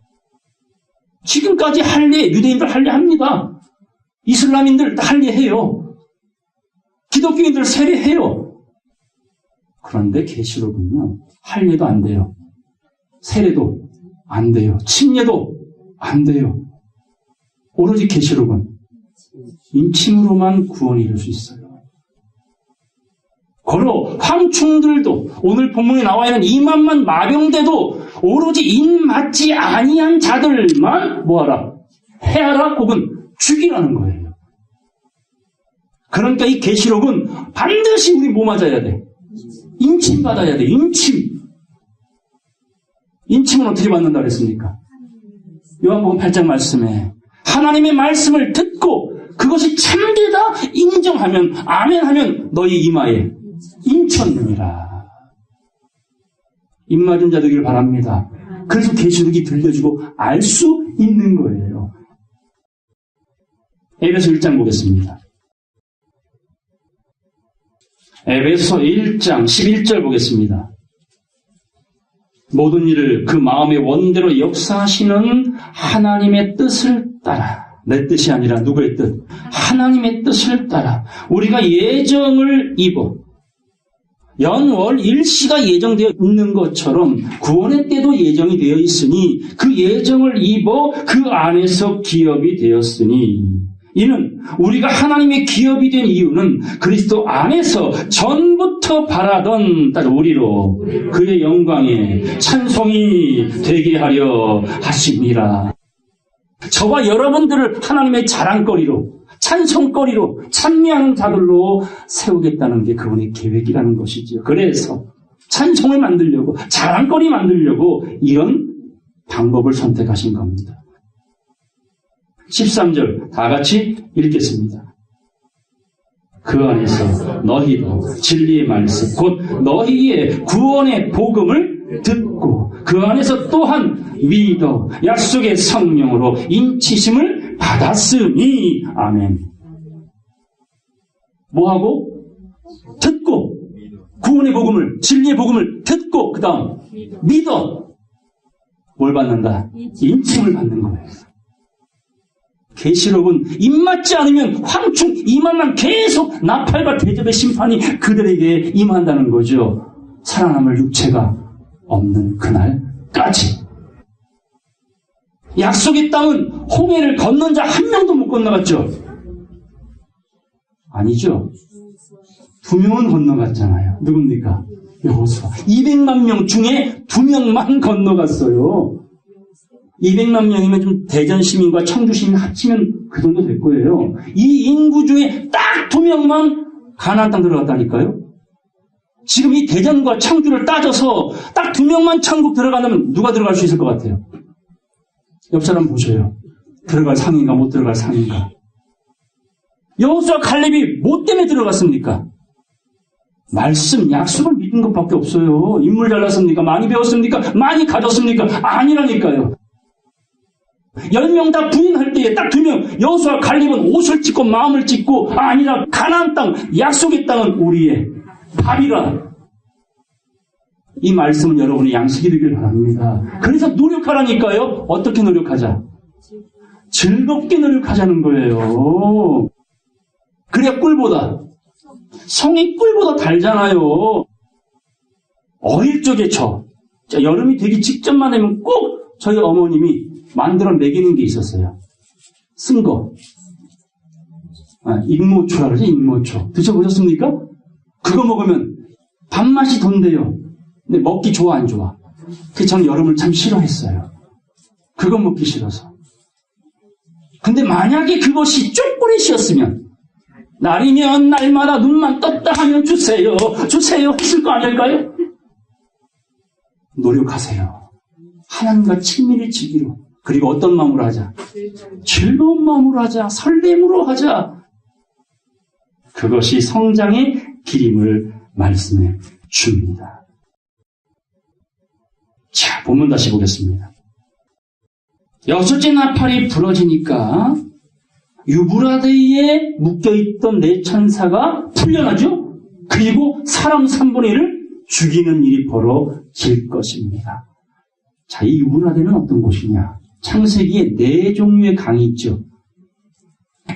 지금까지 할례, 유대인들 할례합니다. 이슬람인들 할례해요. 기독교인들 세례해요. 그런데 계시록은요, 할례도 안 돼요. 세례도 안 돼요. 침례도 안 돼요. 오로지 계시록은 인침으로만 구원이 이룰 수 있어요. 고로 황충들도 오늘 본문에 나와 있는 2만만 마병대도 오로지 인 맞지 아니한 자들만 뭐하라? 해하라 혹은 죽이라는 거예요. 그러니까 이 계시록은 반드시 우리 뭐 맞아야 돼? 임침 받아야 돼. 임침. 임침은 어떻게 받는다 그랬습니까? 요한복음 8장 말씀에 하나님의 말씀을 듣고 그것이 참되다 인정하면 아멘하면 너희 이마에 임쳤느니라. 입맞은 자 되기를 바랍니다. 그래서 계시록이 들려주고 알 수 있는 거예요. 에베소 1장 보겠습니다. 에베소 1장 11절 보겠습니다. 모든 일을 그 마음의 원대로 역사하시는 하나님의 뜻을 따라, 내 뜻이 아니라 누구의 뜻? 하나님의 뜻을 따라 우리가 예정을 입어 연월 일시가 예정되어 있는 것처럼 구원의 때도 예정이 되어 있으니 그 예정을 입어 그 안에서 기업이 되었으니 이는 우리가 하나님의 기업이 된 이유는 그리스도 안에서 전부터 바라던 우리로 그의 영광에 찬송이 되게 하려 하심이라. 저와 여러분들을 하나님의 자랑거리로 찬송거리로 찬미하는 자들로 세우겠다는 게 그분의 계획이라는 것이지요. 그래서 찬송을 만들려고 자랑거리 만들려고 이런 방법을 선택하신 겁니다. 13절 다 같이 읽겠습니다. 그 안에서 너희도 진리의 말씀 곧 너희의 구원의 복음을 듣고 그 안에서 또한 믿어 약속의 성령으로 인치심을 받았으니 아멘. 뭐하고? 듣고 구원의 복음을 진리의 복음을 듣고 그 다음 믿어 뭘 받는다? 인침을 받는 거예요. 계시록은 입맞지 않으면 황충 이만만 계속 나팔과 대접의 심판이 그들에게 임한다는 거죠. 살아남을 육체가 없는 그날까지. 약속의 땅은 홍해를 건넌 자 한 명도 못 건너갔죠. 아니죠. 2명은 건너갔잖아요. 누굽니까? 여호수아. 200만 명 중에 2명만 건너갔어요. 200만 명이면 좀 대전 시민과 청주 시민 합치면 그 정도 될 거예요. 이 인구 중에 딱 2명만 가나안 땅 들어갔다니까요. 지금 이 대전과 청주를 따져서 딱 2명만 천국 들어간다면 누가 들어갈 수 있을 것 같아요? 옆 사람 보셔요. 들어갈 상인가 못 들어갈 상인가. 여호수아 갈렙이 뭐 때문에 들어갔습니까? 말씀, 약속을 믿은 것밖에 없어요. 인물 잘났습니까? 많이 배웠습니까? 많이 가졌습니까? 아니라니까요. 10명 다 부인할 때에 딱 2명 여호수아 갈렙은 옷을 찢고 마음을 찢고 아니라 가나안 땅 약속의 땅은 우리의 밥이라. 이 말씀은 여러분의 양식이 되길 바랍니다. 그래서 노력하라니까요. 어떻게 노력하자? 즐겁게 노력하자는 거예요. 그래야 꿀보다 성이 꿀보다 달잖아요. 어릴 적에 여름이 되기 직전만 되면 꼭 저희 어머님이 만들어 먹이는 게 있었어요. 쓴 거. 익모초라 그러죠. 익모초. 드셔보셨습니까? 그거 먹으면 밥맛이 돈대요. 근데 먹기 좋아 안 좋아? 그래서 저는 여름을 참 싫어했어요. 그거 먹기 싫어서. 근데 만약에 그것이 초콜릿이었으면 날이면 날마다 눈만 떴다 하면 주세요 했을 거 아닐까요? 노력하세요. 하나님과 친밀히 지기로. 그리고 어떤 마음으로 하자? 즐거운 마음으로 하자. 설렘으로 하자. 그것이 성장의 길임을 말씀해 줍니다. 자, 본문 다시 보겠습니다. 여섯째 나팔이 부러지니까 유브라데에 묶여있던 네 천사가 풀려나죠? 그리고 사람 3분의 1을 죽이는 일이 벌어질 것입니다. 자, 이 유브라데는 어떤 곳이냐? 창세기에 4종류의 강이 있죠.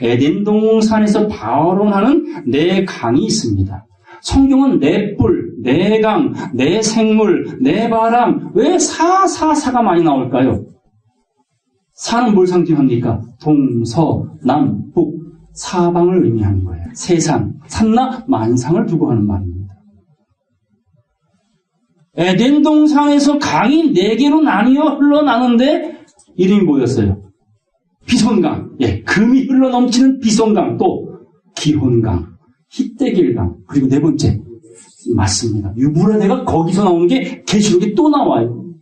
에덴 동산에서 발원하는 4강이 있습니다. 성경은 4뿔, 4강, 4생물, 4바람, 왜 사가 많이 나올까요? 사는 뭘 상징합니까? 동서, 남, 북, 사방을 의미하는 거예요. 세상, 산나 만상을 두고 하는 말입니다. 에덴 동산에서 강이 4개로 나뉘어 흘러나는데 이름이 뭐였어요? 비손강. 예, 금이 흘러넘치는 비손강, 또 기혼강, 히데길강, 그리고 4번째 맞습니다. 유브라데가 거기서 나오는 게 계시록에 또 나와요.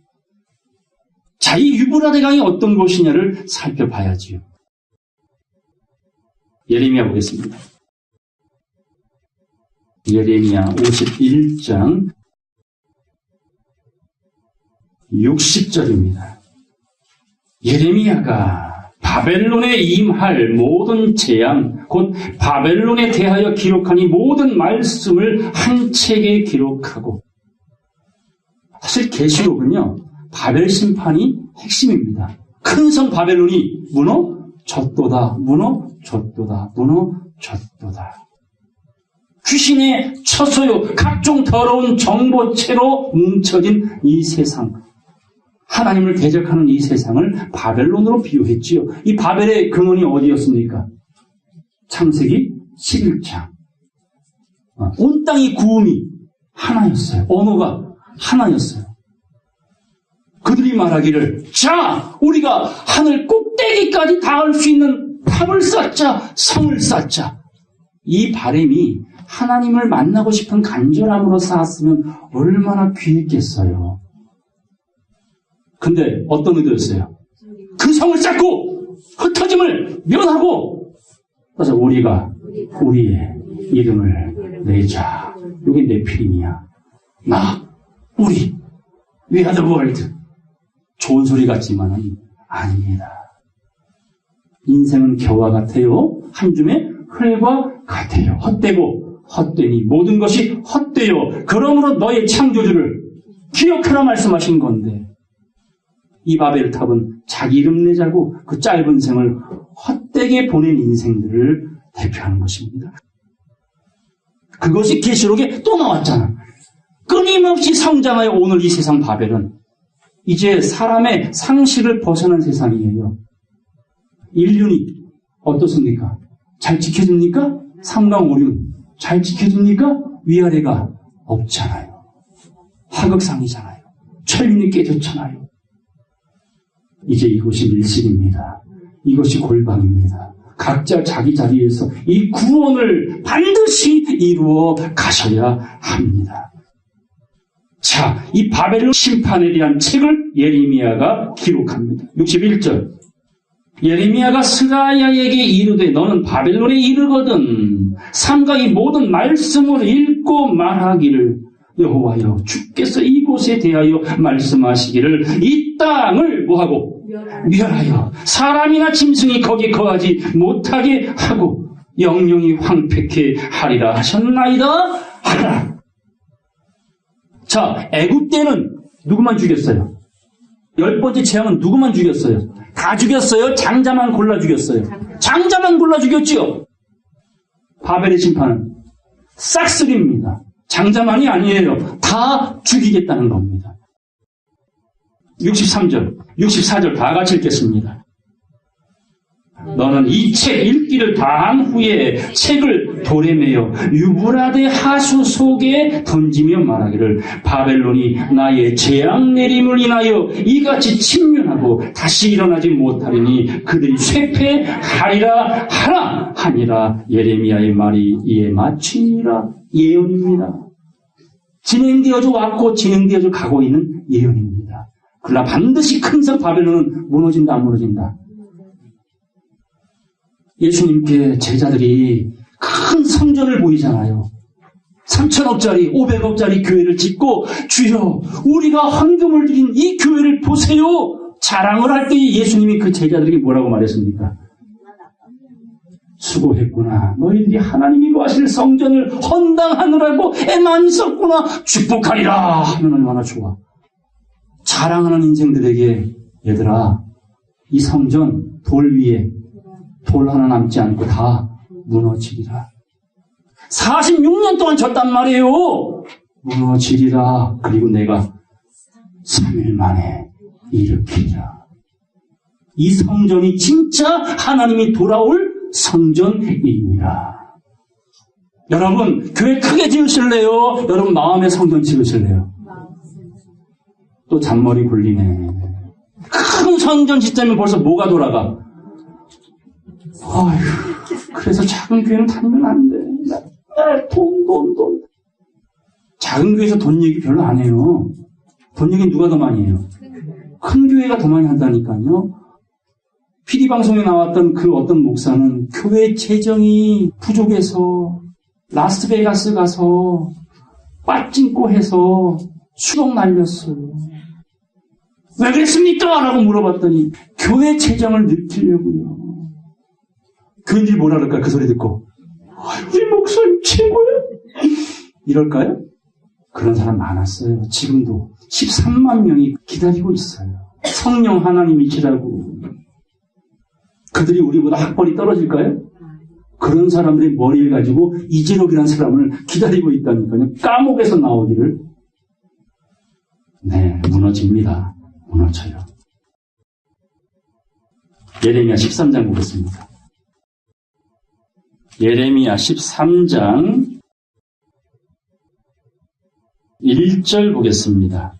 자, 이 유브라데 강이 어떤 곳이냐를 살펴봐야지요. 예레미야 보겠습니다. 예레미야 51장 60절입니다. 예레미야가 바벨론에 임할 모든 재앙, 곧 바벨론에 대하여 기록한 이 모든 말씀을 한 책에 기록하고, 사실 계시록은요 바벨 심판이 핵심입니다. 큰 성 바벨론이 무너졌도다, 무너졌도다, 무너졌도다. 귀신의 처소요, 각종 더러운 정보체로 뭉쳐진 이 세상, 하나님을 대적하는 이 세상을 바벨론으로 비유했지요. 이 바벨의 근원이 어디였습니까? 창세기 11장. 온 땅의 구음이 하나였어요. 언어가 하나였어요. 그들이 말하기를, 자, 우리가 하늘 꼭대기까지 닿을 수 있는 탑을 쌓자, 성을 쌓자. 이 바람이 하나님을 만나고 싶은 간절함으로 쌓았으면 얼마나 귀했겠어요. 근데 어떤 의도였어요? 그 성을 쌓고 흩어짐을 면하고, 그래서 우리가 우리의 이름을 내자. 이게 네피림이야. 우리, we are the world. 좋은 소리 같지만은 아닙니다. 인생은 겨와 같아요. 한 줌의 흘과 같아요. 헛되고 헛되니 모든 것이 헛되요. 그러므로 너의 창조주를 기억하라 말씀하신 건데, 이 바벨탑은 자기 이름 내자고 그 짧은 생을 헛되게 보낸 인생들을 대표하는 것입니다. 그것이 계시록에 또 나왔잖아. 끊임없이 성장하여 오늘 이 세상 바벨은 이제 사람의 상식을 벗어난 세상이에요. 인륜이 어떻습니까? 잘 지켜줍니까? 삼강오륜 잘 지켜줍니까? 위아래가 없잖아요. 하극상이잖아요. 천륜이 깨졌잖아요. 이제 이것이 밀실입니다. 이것이 골방입니다. 각자 자기 자리에서 이 구원을 반드시 이루어 가셔야 합니다. 자, 이 바벨론 심판에 대한 책을 예레미야가 기록합니다. 61절. 예레미야가 스가야에게 이르되 너는 바벨론에 이르거든 삼가 이 모든 말씀을 읽고 말하기를, 여호와여 주께서 이곳에 대하여 말씀하시기를 이 땅을 뭐하고? 멸하여 사람이나 짐승이 거기 거하지 못하게 하고 영영이 황폐케 하리라 하셨나이다 하라. 자, 애굽 때는 누구만 죽였어요? 10번째 재앙은 누구만 죽였어요? 다 죽였어요? 장자만 골라 죽였어요? 장자만 골라 죽였지요. 바벨의 심판은 싹쓸이입니다. 장자만이 아니에요. 다 죽이겠다는 겁니다. 63절, 64절 다 같이 읽겠습니다. 너는 이 책 읽기를 다 한 후에 책을 돌에 매어 유브라데 하수 속에 던지며 말하기를, 바벨론이 나의 재앙 내림을 인하여 이같이 침륜하고 다시 일어나지 못하리니 그들이 쇠폐하리라 하라 하니라. 예레미야의 말이 이에 마치니라. 예언입니다. 진행되어져 왔고 진행되어져 가고 있는 예언입니다. 그러나 반드시 큰 성 바벨론은 무너진다, 안 무너진다? 예수님께 제자들이 큰 성전을 보이잖아요. 3,000억짜리, 500억짜리 교회를 짓고, 주여, 우리가 헌금을 드린 이 교회를 보세요! 자랑을 할 때 예수님이 그 제자들에게 뭐라고 말했습니까? 수고했구나. 너희들이 하나님이 거하실 성전을 헌당하느라고 애 많이 썼구나. 축복하리라 하면 얼마나 좋아. 자랑하는 인생들에게, 얘들아, 이 성전 돌 위에 돌 하나 남지 않고 다 무너지리라. 46년 동안 졌단 말이에요. 무너지리라. 그리고 내가 3일 만에 일으키리라. 이 성전이 진짜 하나님이 돌아올 성전이니라. 여러분, 교회 크게 지으실래요? 여러분, 마음의 성전 지으실래요? 또 잔머리 굴리네. 큰 성전 짓자면 벌써 뭐가 돌아가. 아휴, 그래서 작은 교회는 다니면 안 돼. 돈. 작은 교회에서 돈 얘기 별로 안 해요. 돈 얘기는 누가 더 많이 해요? 큰 교회가 더 많이 한다니까요. PD방송에 나왔던 그 어떤 목사는 교회 재정이 부족해서 라스베가스 가서 빠찡꼬 해서 수억 날렸어요. 왜 그랬습니까? 라고 물어봤더니 교회 재정을 늘리려고요. 교인들이 뭐라 그럴까요? 그 소리 듣고 우리 목사님 최고예요. 이럴까요? 그런 사람 많았어요. 지금도 13만 명이 기다리고 있어요. 성령 하나님이시라고. 그들이 우리보다 학벌이 떨어질까요? 그런 사람들의 머리를 가지고 이재록이라는 사람을 기다리고 있다니까요. 감옥에서 나오기를. 네, 무너집니다. 무너져요. 예레미야 13장 보겠습니다. 예레미야 13장 1절 보겠습니다.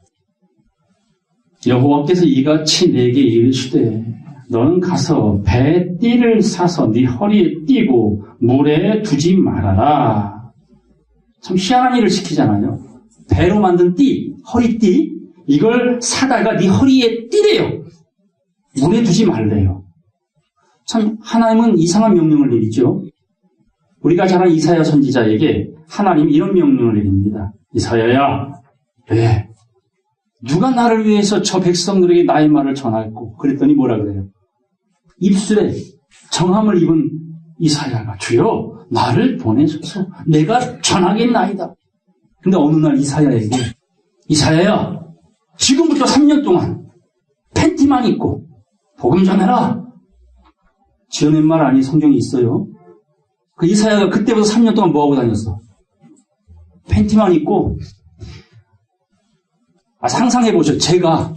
여호와께서 이같이 내게 이르시되 너는 가서 배 띠를 사서 네 허리에 띠고 물에 두지 말아라. 참 희한한 일을 시키잖아요. 배로 만든 띠, 허리띠 이걸 사다가 네 허리에 띠래요. 물에 두지 말래요. 참 하나님은 이상한 명령을 내리죠. 우리가 잘 아는 이사야 선지자에게 하나님이 이런 명령을 내립니다. 이사야야, 왜? 누가 나를 위해서 저 백성들에게 나의 말을 전할꼬? 그랬더니 뭐라 그래요? 입술에 정함을 입은 이사야가 주여 나를 보내소서 내가 전하겠나이다. 근데 어느 날 이사야에게 이사야야 지금부터 3년 동안 팬티만 입고 복음 전해라. 지어낸 말 아닌 성경이 있어요. 그 이사야가 그때부터 3년 동안 뭐하고 다녔어? 팬티만 입고. 상상해보죠. 제가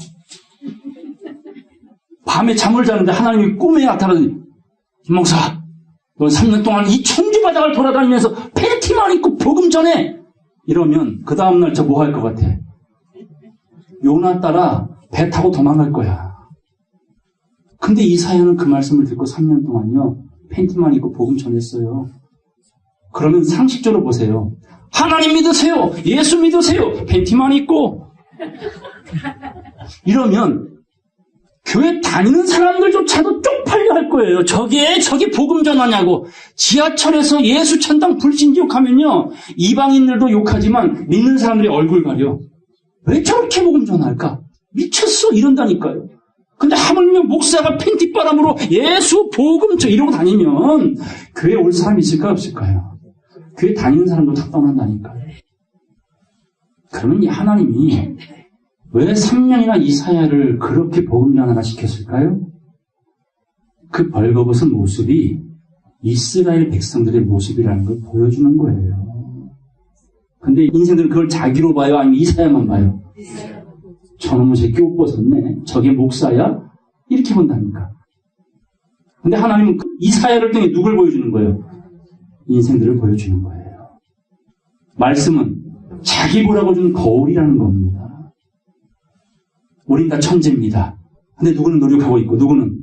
밤에 잠을 자는데 하나님이 꿈에 나타나더니 김목사 넌 3년 동안 이 청주바닥을 돌아다니면서 팬티만 입고 복음 전해. 이러면 그 다음날 저 뭐 할 것 같아? 요나 따라 배 타고 도망갈 거야. 근데 이사야는 그 말씀을 듣고 3년 동안요 팬티만 입고 복음 전했어요. 그러면 상식적으로 보세요. 하나님 믿으세요. 예수 믿으세요. 팬티만 입고. 이러면 교회 다니는 사람들조차도 쪽팔려 할 거예요. 저게 복음 전하냐고. 지하철에서 예수 천당 불신지 욕하면요 이방인들도 욕하지만 믿는 사람들이 얼굴 가려. 왜 저렇게 복음 전할까? 미쳤어 이런다니까요. 근데 하물며 목사가 팬티바람으로 예수 복음 저 이러고 다니면 교회에 올 사람이 있을까요 없을까요? 교회 다니는 사람도 다 떠난다니까요. 그러면 이 하나님이 왜 3년이나 이사야를 그렇게 복음 전하라 시켰을까요? 그 벌거벗은 모습이 이스라엘 백성들의 모습이라는 걸 보여주는 거예요. 근데 인생들은 그걸 자기로 봐요? 아니면 이사야만 봐요? 저놈의 새끼 옷 벗었네. 저게 목사야? 이렇게 본다니까. 근데 하나님은 이사야를 통해 누굴 보여주는 거예요? 인생들을 보여주는 거예요. 말씀은 자기 보라고 준 거울이라는 겁니다. 우린 다 천재입니다. 근데 누구는 노력하고 있고 누구는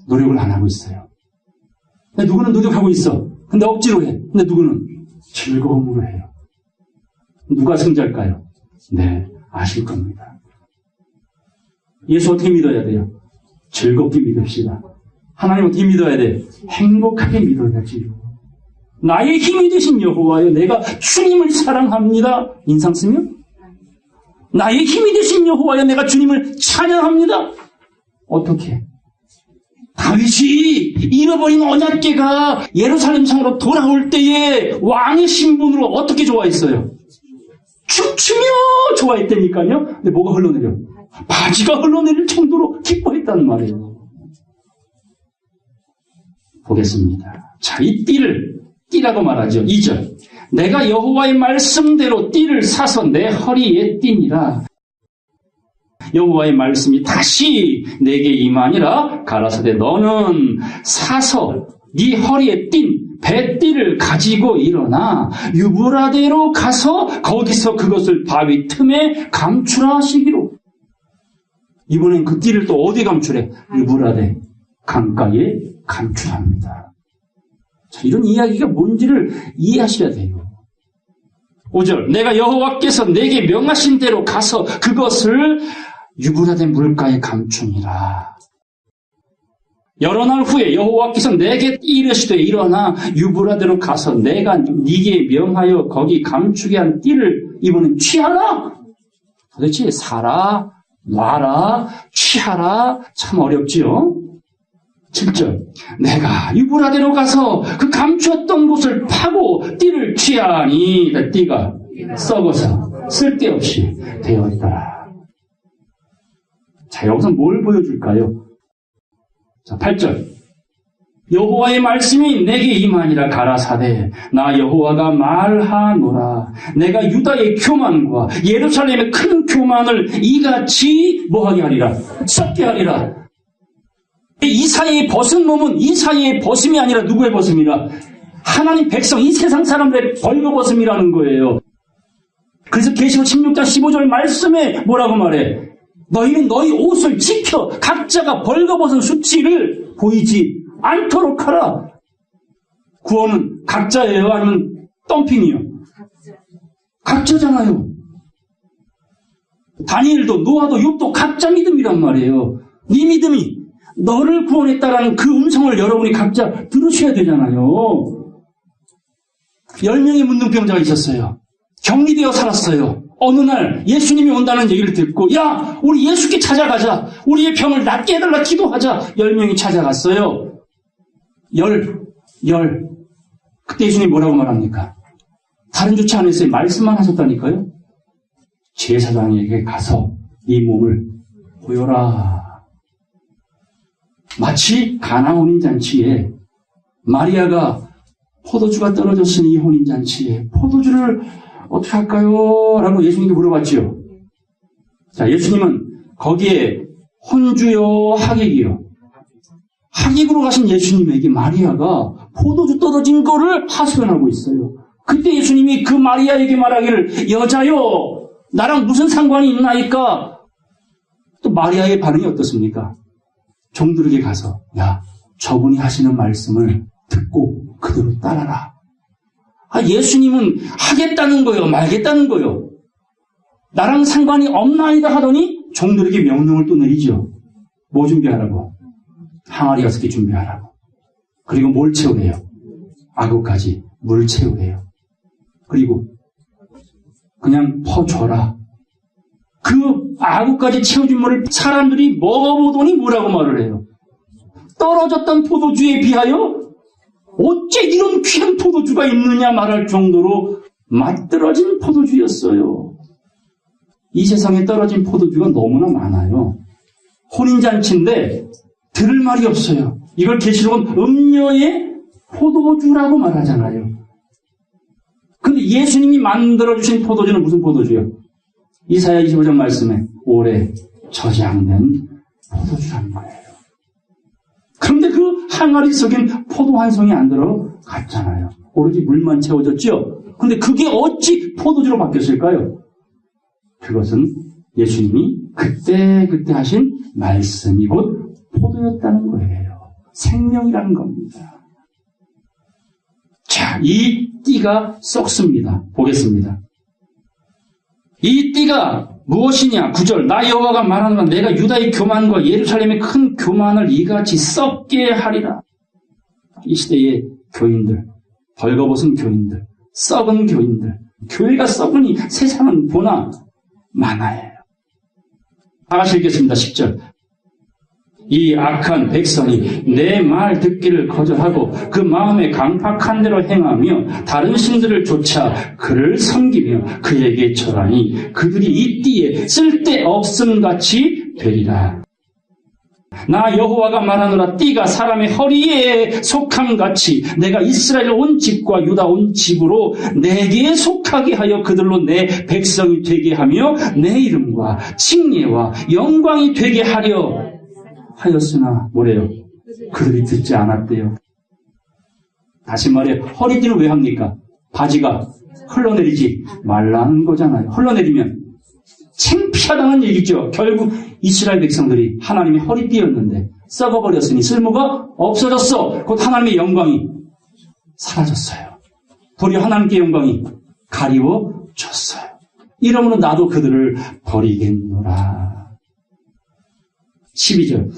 노력을 안 하고 있어요. 근데 누구는 노력하고 있어. 근데 억지로 해. 근데 누구는 즐거움으로 해요. 누가 승자일까요? 네, 아실 겁니다. 예수 어떻게 믿어야 돼요? 즐겁게 믿읍시다. 하나님 어떻게 믿어야 돼? 행복하게 믿어야지요. 나의 힘이 되신 여호와여 내가 주님을 사랑합니다. 인상 쓰면? 나의 힘이 되신 여호와여 내가 주님을 찬양합니다. 어떻게? 다윗이 잃어버린 언약궤가 예루살렘 성으로 돌아올 때에 왕의 신분으로 어떻게 좋아했어요? 춤추며 좋아했다니까요. 근데 뭐가 흘러내려? 바지가 흘러내릴 정도로 기뻐했다는 말이에요. 보겠습니다. 자, 이 띠라고 말하죠. 2절. 내가 여호와의 말씀대로 띠를 사서 내 허리에 띠니라. 여호와의 말씀이 다시 내게 임하니라. 가라사대 너는 사서 네 허리에 띈 배띠를 가지고 일어나 유브라데로 가서 거기서 그것을 바위 틈에 감추라 하시기로. 이번엔 그 띠를 또 어디에 감출해? 유브라데 강가에 감출합니다. 자, 이런 이야기가 뭔지를 이해하셔야 돼요. 5절, 내가 여호와께서 내게 명하신 대로 가서 그것을 유브라데 물가에 감추니라. 여러 날 후에 여호와께서 내게 이르시되 일어나 유브라데로 가서 내가 네게 명하여 거기 감추게 한 띠를 이번엔 취하라. 도대체 사라, 놔라, 취하라 참 어렵지요. 7절, 내가 유브라데로 가서 그 감추었던 곳을 파고 띠를 취하니 띠가 썩어서 쓸데없이 되었더라. 자, 여기서 뭘 보여줄까요? 자, 8절, 여호와의 말씀이 내게 임하니라. 가라사대 나 여호와가 말하노라. 내가 유다의 교만과 예루살렘의 큰 교만을 이같이 뭐하게 하리라? 썩게 하리라. 이 사이에 벗은 몸은 이 사이에 벗음이 아니라 누구의 벗음이라? 하나님 백성, 이 세상 사람들의 벌거벗음이라는 거예요. 그래서 계시록 16장 15절 말씀에 뭐라고 말해? 너희는 너희 옷을 지켜 각자가 벌거벗은 수치를 보이지 않도록 하라. 구원은 각자예요? 아니면 덤핑이요? 각자잖아요. 다니엘도 노아도 욥도 각자 믿음이란 말이에요. 네 믿음이 너를 구원했다라는 그 음성을 여러분이 각자 들으셔야 되잖아요. 10명의 문둥병자가 있었어요. 격리되어 살았어요. 어느 날 예수님이 온다는 얘기를 듣고 야, 우리 예수께 찾아가자. 우리의 병을 낫게 해달라 기도하자. 10명이 찾아갔어요. 그때 예수님이 뭐라고 말합니까? 다른 조치 안 했어요. 말씀만 하셨다니까요. 제사장에게 가서 이 몸을 보여라. 마치 가나 혼인잔치에 마리아가 포도주가 떨어졌으니 이 혼인잔치에 포도주를 어떻게 할까요? 라고 예수님께 물어봤죠. 자, 예수님은 거기에 혼주요 하객이요. 하객으로 가신 예수님에게 마리아가 포도주 떨어진 거를 하소연하고 있어요. 그때 예수님이 그 마리아에게 말하기를 여자요, 나랑 무슨 상관이 있나이까? 또 마리아의 반응이 어떻습니까? 종들에게 가서 야, 저분이 하시는 말씀을 듣고 그대로 따라라. 예수님은 하겠다는 거요, 말겠다는 거요. 나랑 상관이 없나이다 하더니 종들에게 명령을 또 내리죠. 뭐 준비하라고? 항아리 6개 준비하라고. 그리고 뭘 채우래요? 아구까지 물 채우래요. 그리고 그냥 퍼줘라. 그 아구까지 채워준 물을 사람들이 먹어보더니 뭐라고 말을 해요? 떨어졌던 포도주에 비하여 어째 이런 귀한 포도주가 있느냐 말할 정도로 맛들어진 포도주였어요. 이 세상에 떨어진 포도주가 너무나 많아요. 혼인잔치인데 들을 말이 없어요. 이걸 계시록은 음녀의 포도주라고 말하잖아요. 근데 예수님이 만들어주신 포도주는 무슨 포도주요? 이사야 25장 말씀에 오래 저장된 포도주라는 거예요. 그런데 그 항아리 속엔 포도 한 송이 안 들어갔잖아요. 오로지 물만 채워졌죠. 근데 그게 어찌 포도주로 바뀌었을까요? 그것은 예수님이 그때 하신 말씀이 곧 포도였다는 거예요. 생명이라는 겁니다. 자, 이 띠가 썩습니다. 보겠습니다. 이 띠가 무엇이냐? 9절, 나 여호와가 말하노라. 내가 유다의 교만과 예루살렘의 큰 교만을 이같이 썩게 하리라. 이 시대의 교인들, 벌거벗은 교인들, 썩은 교인들, 교회가 썩으니 세상은 보나 마나예요. 다 같이 읽겠습니다. 10절, 이 악한 백성이 내 말 듣기를 거절하고 그 마음에 강팍한 대로 행하며 다른 신들을 쫓아 그를 섬기며 그에게 절하니 그들이 이 띠에 쓸데없음같이 되리라. 나 여호와가 말하노라. 띠가 사람의 허리에 속함같이 내가 이스라엘 온 집과 유다 온 집으로 내게 속하게 하여 그들로 내 백성이 되게 하며 내 이름과 칭례와 영광이 되게 하려 하였으나 뭐래요? 그들이 듣지 않았대요. 다시 말해, 허리띠를 왜 합니까? 바지가 흘러내리지 말라는 거잖아요. 흘러내리면 창피하다는 얘기죠. 결국 이스라엘 백성들이 하나님의 허리띠였는데 썩어버렸으니 쓸모가 없어졌어. 곧 하나님의 영광이 사라졌어요. 도리어 하나님께 영광이 가리워졌어요. 이러므로 나도 그들을 버리겠노라. 12절.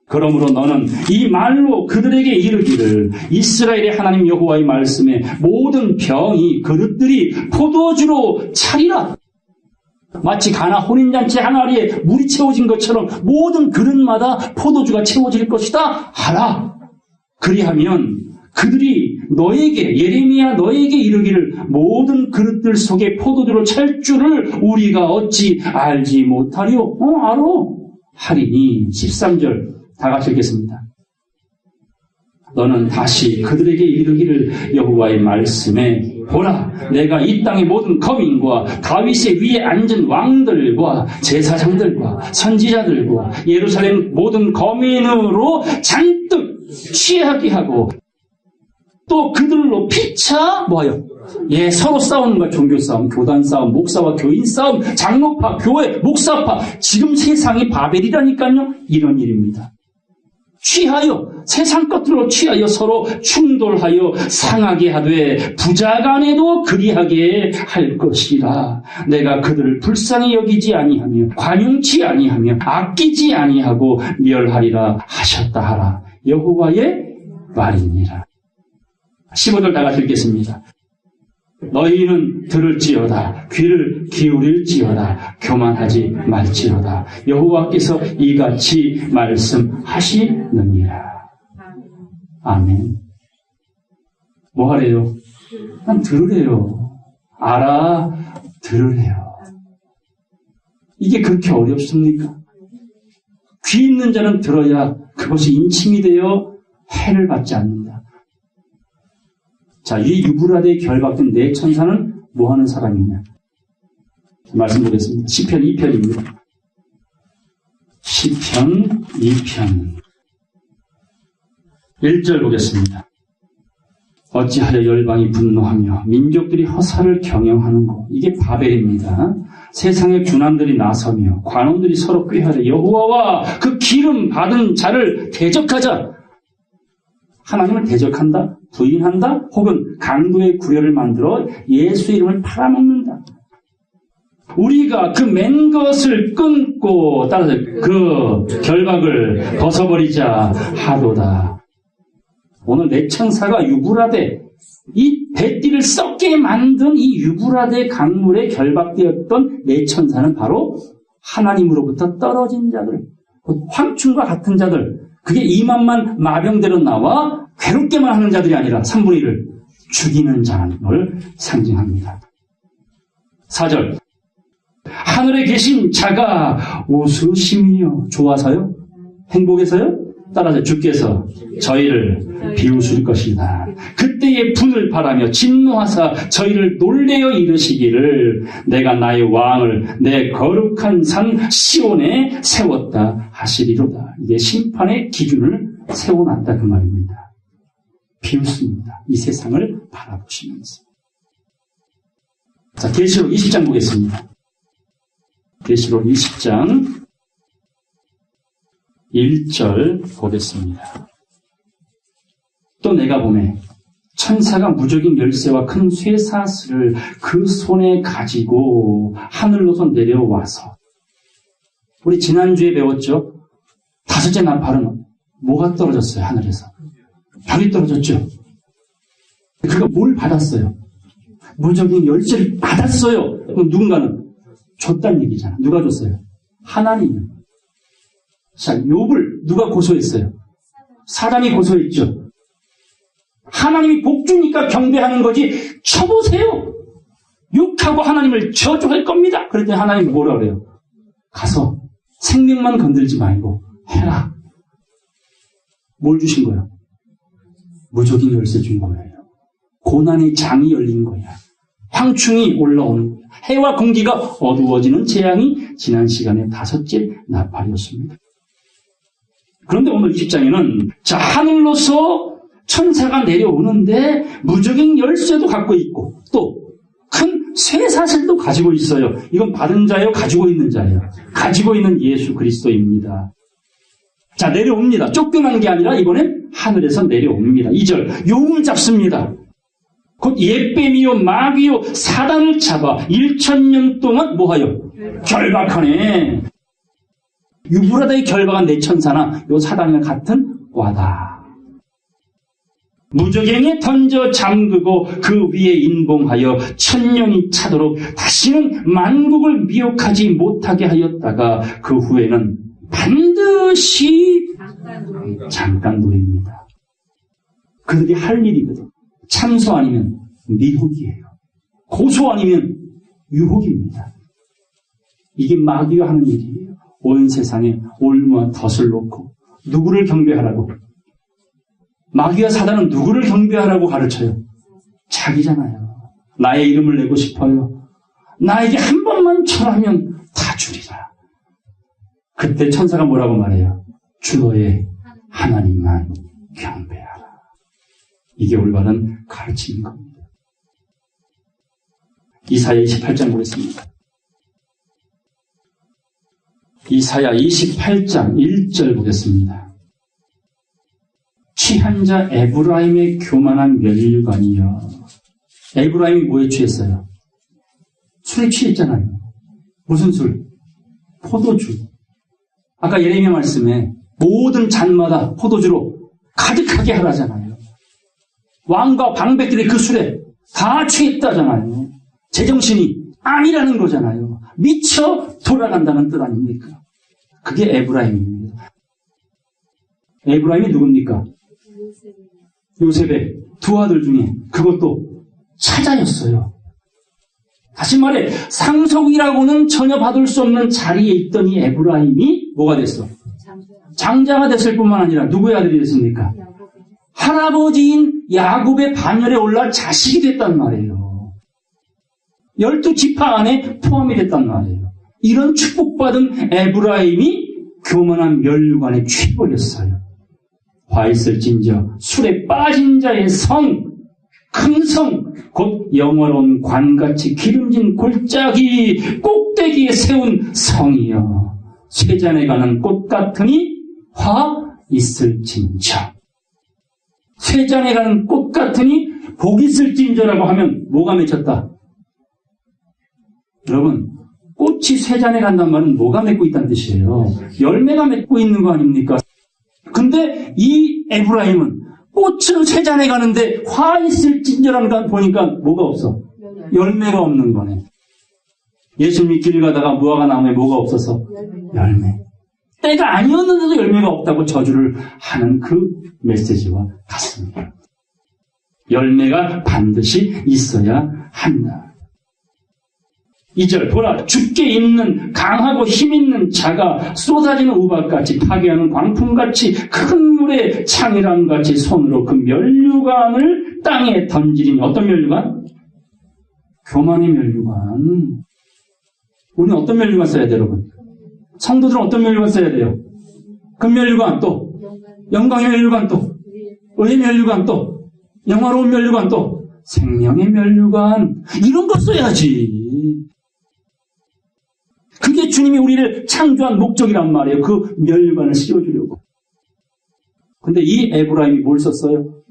그러므로 너는 이 말로 그들에게 이르기를 이스라엘의 하나님 여호와의 말씀에 모든 병이 그릇들이 포도주로 차리라. 마치 가나 혼인잔치 항아리에 물이 채워진 것처럼 모든 그릇마다 포도주가 채워질 것이다 하라. 그리하면 그들이 너에게 예레미야 너에게 이르기를 모든 그릇들 속에 포도주로 찰 줄을 우리가 어찌 알지 못하리요? 알아. 하리니. 13절 다 같이 읽겠습니다. 너는 다시 그들에게 이르기를 여호와의 말씀에 보라, 내가 이 땅의 모든 거민과 다윗의 위에 앉은 왕들과 제사장들과 선지자들과 예루살렘 모든 거민으로 잔뜩 취하게 하고 또 그들로 피차 뭐요? 서로 싸우는 거야. 종교 싸움, 교단 싸움, 목사와 교인 싸움, 장로파, 교회, 목사파. 지금 세상이 바벨이라니까요. 이런 일입니다. 취하여 세상 것들로 취하여 서로 충돌하여 상하게 하되 부자 간에도 그리하게 할 것이라. 내가 그들을 불쌍히 여기지 아니하며 관용치 아니하며 아끼지 아니하고 멸하리라 하셨다 하라. 여호와의 말이니라. 15절 다 같이 읽겠습니다. 너희는 들을지어다 귀를 기울일지어다 교만하지 말지어다 여호와께서 이같이 말씀하시느니라. 아멘. 뭐 하래요? 난 들으래요. 알아들으래요. 이게 그렇게 어렵습니까? 귀 있는 자는 들어야 그것이 인침이 되어 해를 받지 않는다. 자, 이 유브라데에 결박된 네 천사는 뭐 하는 사람이냐? 말씀 보겠습니다. 시편 2편입니다. 시편 2편 1절 보겠습니다. 어찌하여 열방이 분노하며 민족들이 허사를 경영하는고. 이게 바벨입니다. 세상의 군왕들이 나서며 관원들이 서로 꾀하되 여호와와 그 기름 받은 자를 대적하자. 하나님을 대적한다, 부인한다, 혹은 강도의 구려를 만들어 예수의 이름을 팔아먹는다. 우리가 그 맨 것을 끊고 따라서 그 결박을 벗어버리자 하도다. 오늘 네 천사가 유브라데, 이 배띠를 썩게 만든 이 유브라데 강물에 결박되었던 네 천사는 바로 하나님으로부터 떨어진 자들, 황충과 같은 자들, 그게 2만만 마병대로 나와 괴롭게만 하는 자들이 아니라 3분의 1을 죽이는 자를 상징합니다. 4절. 하늘에 계신 자가 웃으심이요. 좋아서요? 행복해서요? 따라서 주께서 저희를 비웃을 것이다. 그때의 분을 바라며 진노하사 저희를 놀래어 이르시기를 내가 나의 왕을 내 거룩한 산 시온에 세웠다 하시리로다. 이게 심판의 기준을 세워놨다 그 말입니다. 비웃습니다. 이 세상을 바라보시면서. 자, 계시록 20장 보겠습니다. 계시록 20장 1절 보겠습니다. 또 내가 보매 천사가 무적인 열쇠와 큰 쇠사슬을 그 손에 가지고 하늘로서 내려와서, 우리 지난주에 배웠죠? 5째 나팔은 뭐가 떨어졌어요? 하늘에서 별이 떨어졌죠. 그가 뭘 받았어요? 무적인 열쇠를 받았어요. 그럼 누군가는 줬다는 얘기잖아. 누가 줬어요? 하나님. 자, 욥을 누가 고소했어요? 사단이 고소했죠. 하나님이 복 주니까 경배하는 거지. 쳐보세요. 욕하고 하나님을 저주할 겁니다. 그랬더니 하나님이 뭐라 그래요? 가서 생명만 건들지 말고 해라. 뭘 주신 거야? 무적인 열쇠 준 거예요. 고난의 장이 열린 거야. 황충이 올라오는 거야. 해와 공기가 어두워지는 재앙이 지난 시간에 5째 나팔이었습니다. 그런데 오늘 20장에는 자, 하늘로서 천사가 내려오는데 무적인 열쇠도 갖고 있고 또 큰 쇠사슬도 가지고 있어요. 이건 받은 자예요? 가지고 있는 자예요? 가지고 있는 예수 그리스도입니다. 자, 내려옵니다. 쫓겨난 게 아니라 이번엔 하늘에서 내려옵니다. 2절, 용을 잡습니다. 곧 옛뱀이요 마귀요 사단을 잡아 1000년 동안 뭐하여? 결박하네. 유브라다의 결박한 내 천사나 요 사단이랑 같은 과다. 무저갱에 던져 잠그고 그 위에 인봉하여 1000년이 차도록 다시는 만국을 미혹하지 못하게 하였다가 그 후에는 반드시 잠깐 노입니다. 그들이 할 일이거든. 참소 아니면 미혹이에요. 고소 아니면 유혹입니다. 이게 마귀가 하는 일이에요. 온 세상에 올무와 덫을 놓고 누구를 경배하라고? 마귀와 사단은 누구를 경배하라고 가르쳐요? 자기잖아요. 나의 이름을 내고 싶어요. 나에게 한 번만 절하면 다 주리라. 그때 천사가 뭐라고 말해요? 주 너의 하나님만 경배하라. 이게 올바른 가르침인 겁니다. 이사야 28장 보겠습니다. 이사야 28장 1절 보겠습니다. 취한 자 에브라임의 교만한 멸류관이여. 에브라임이 뭐에 취했어요? 술에 취했잖아요. 무슨 술? 포도주. 아까 예레미야 말씀에 모든 잔마다 포도주로 가득하게 하라잖아요. 왕과 방백들이 그 술에 다 취했다잖아요. 제정신이 아니라는 거잖아요. 미쳐 돌아간다는 뜻 아닙니까? 그게 에브라임입니다. 에브라임이 누굽니까? 요셉의 두 아들 중에 그것도 차자였어요. 다시 말해 상속이라고는 전혀 받을 수 없는 자리에 있던 이 에브라임이 뭐가 됐어? 장자가 됐을 뿐만 아니라 누구의 아들이 됐습니까? 할아버지인 야곱의 반열에 올라 자식이 됐단 말이에요. 12지파 안에 포함이 됐단 말이에요. 이런 축복받은 에브라임이 교만한 멸류관에 취해버렸어요. 화 있을진저 술에 빠진 자의 성, 큰 성, 곧 영화로운 관같이 기름진 골짜기 꼭대기에 세운 성이여. 쇠잔에 가는 꽃 같으니 화 있을진저. 쇠잔에 가는 꽃 같으니 복 있을진저라고 하면 뭐가 맺혔다? 여러분, 꽃이 쇠잔에 간단 말은 뭐가 맺고 있다는 뜻이에요? 열매가 맺고 있는 거 아닙니까? 근데 이 에브라임은 꽃은 쇠잔에 가는데 화 있을진저라는 거 보니까 뭐가 없어? 열매가 없는 거네. 예수님이 길 가다가 무화과 나무에 뭐가 없어서? 열매. 때가 아니었는데도 열매가 없다고 저주를 하는 그 메시지와 같습니다. 열매가 반드시 있어야 한다. 2절 보라 죽게 있는 강하고 힘있는 자가 쏟아지는 우박같이 파괴하는 광풍같이 큰 물에 창이람같이 손으로 그 멸류관을 땅에 던지니 어떤 멸류관? 교만의 멸류관. 우리는 어떤 멸류관 써야 돼요, 여러분? 성도들은 어떤 멸류관 써야 돼요? 금멸류관 또 영광의 멸류관 또 의의 멸류관 또 영화로운 멸류관 또 생명의 멸류관 이런 거 써야지. 그게 주님이 우리를 창조한 목적이란 말이에요. 그 멸류관을 씌워주려고. 근데 이 에브라임이 뭘 썼어요?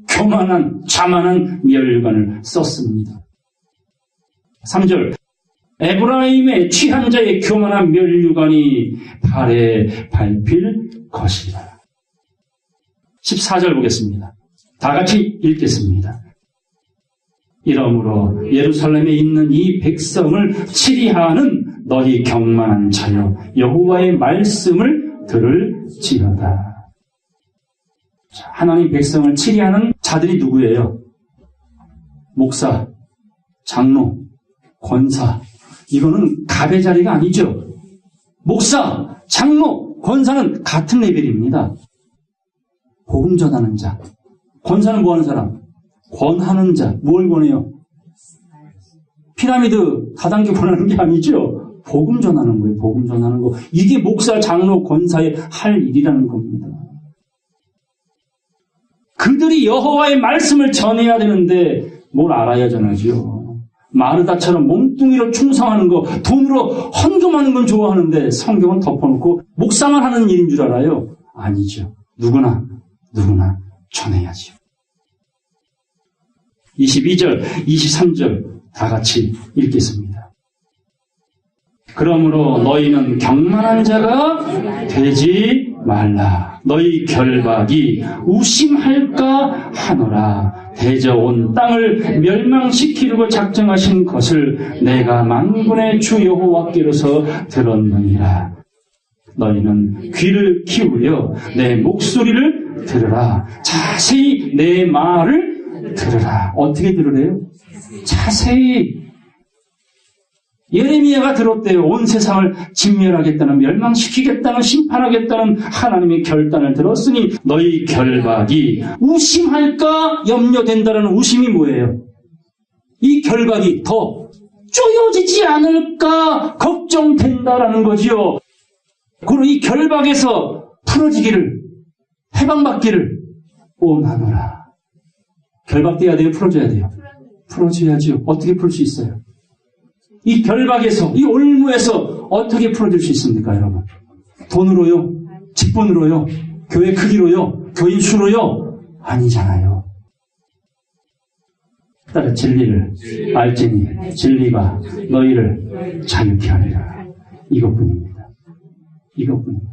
교만한 자만한 멸류관을 썼습니다. 3절 에브라임의 취한 자의 교만한 멸류관이 발에 밟힐 것이라. 14절 보겠습니다. 다 같이 읽겠습니다. 이러므로 예루살렘에 있는 이 백성을 치리하는 너희 경만한 자여 여호와의 말씀을 들을지어다. 하나님 백성을 치리하는 자들이 누구예요? 목사, 장로, 권사. 이거는 갑의 자리가 아니죠. 목사, 장로, 권사는 같은 레벨입니다. 복음 전하는 자. 권사는 뭐 하는 사람? 권하는 자. 뭘 권해요? 피라미드 다단계 권하는 게 아니죠. 복음 전하는 거예요. 복음 전하는 거. 이게 목사, 장로, 권사의 할 일이라는 겁니다. 그들이 여호와의 말씀을 전해야 되는데 뭘 알아야 전하죠? 마르다처럼 몸뚱이로 충성하는 거, 돈으로 헌금하는 건 좋아하는데 성경은 덮어놓고 묵상을 하는 일인 줄 알아요? 아니죠. 누구나 전해야지요. 22절, 23절 다 같이 읽겠습니다. 그러므로 너희는 경만한 자가 되지 말라. 너희 결박이 우심할까 하노라. 대저 온 땅을 멸망시키려고 작정하신 것을 내가 만군의 주 여호와께로서 들었느니라. 너희는 귀를 기울여 내 목소리를 들으라. 자세히 내 말을 들으라. 어떻게 들으래요? 자세히. 예레미야가 들었대요. 온 세상을 진멸하겠다는, 멸망시키겠다는, 심판하겠다는 하나님의 결단을 들었으니 너희 결박이 우심할까 염려된다는 우심이 뭐예요? 이 결박이 더 쪼여지지 않을까 걱정된다라는 거지요. 그리고 이 결박에서 풀어지기를, 해방받기를 원하노라. 결박돼야 돼요? 풀어줘야 돼요? 풀어줘야죠. 어떻게 풀 수 있어요? 이 결박에서, 이 올무에서 어떻게 풀어줄 수 있습니까, 여러분? 돈으로요? 직분으로요? 교회 크기로요? 교인 수로요? 아니잖아요. 따라 진리를 알지니 진리가 너희를 자유케 하리라. 이것뿐입니다. 이것뿐입니다.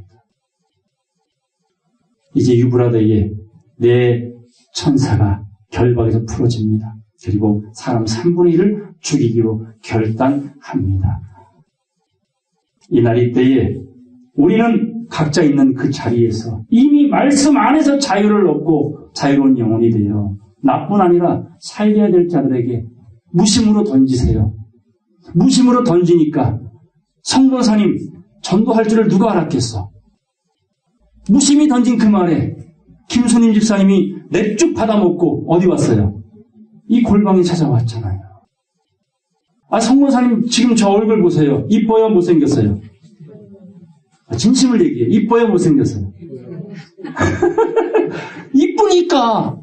이제 유브라데에 내 천사가 결박에서 풀어집니다. 그리고 사람 3분의 1을 죽이기로 결단합니다. 이날 이때에 우리는 각자 있는 그 자리에서 이미 말씀 안에서 자유를 얻고 자유로운 영혼이 되어 나뿐 아니라 살려야 될 자들에게 무심으로 던지세요. 무심으로 던지니까 성권사님 전도할 줄을 누가 알았겠어? 무심히 던진 그 말에 김순임 집사님이 냅죽 받아먹고 어디 왔어요? 이 골방에 찾아왔잖아요. 아, 성권사님 지금 저 얼굴 보세요. 이뻐요? 못생겼어요? 진심을 얘기해. 이뻐요? 못생겼어요? 이쁘니까.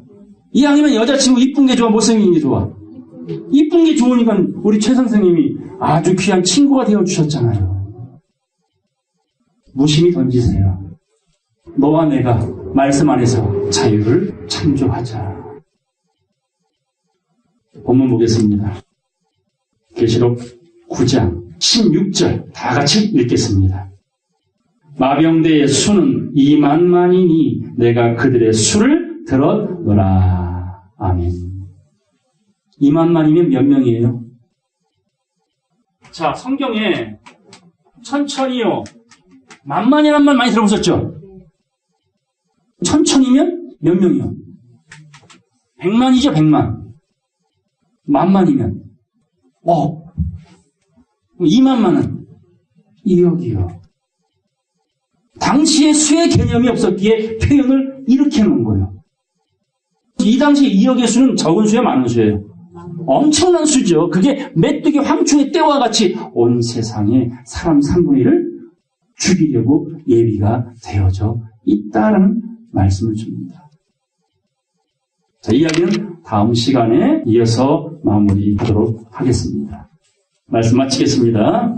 이왕이면 여자친구 이쁜 게 좋아? 못생긴 게 좋아? 이쁜 게 좋으니까 우리 최 선생님이 아주 귀한 친구가 되어주셨잖아요. 무심히 던지세요. 너와 내가 말씀 안에서 자유를 창조하자. 본문 보겠습니다. 계시록 9장 16절 다 같이 읽겠습니다. 마병대의 수는 2만만이니 내가 그들의 수를 들었노라. 아멘. 2만만이면 몇 명이에요? 자, 성경에 천천히요. 만만이라는 말 많이 들어보셨죠? 천천히면 몇 명이요? 100만이죠, 100만. 만만이면 2만만은 2억이요. 당시에 수의 개념이 없었기에 표현을 이렇게 놓은 거예요. 이 당시 2억의 수는 적은 수예요, 많은 수예요? 엄청난 수죠. 그게 메뚜기 황충의 때와 같이 온 세상에 사람 3분의 1을 죽이려고 예비가 되어져 있다라는 말씀을 줍니다. 자, 이야기는 다음 시간에 이어서 마무리하도록 하겠습니다. 말씀 마치겠습니다.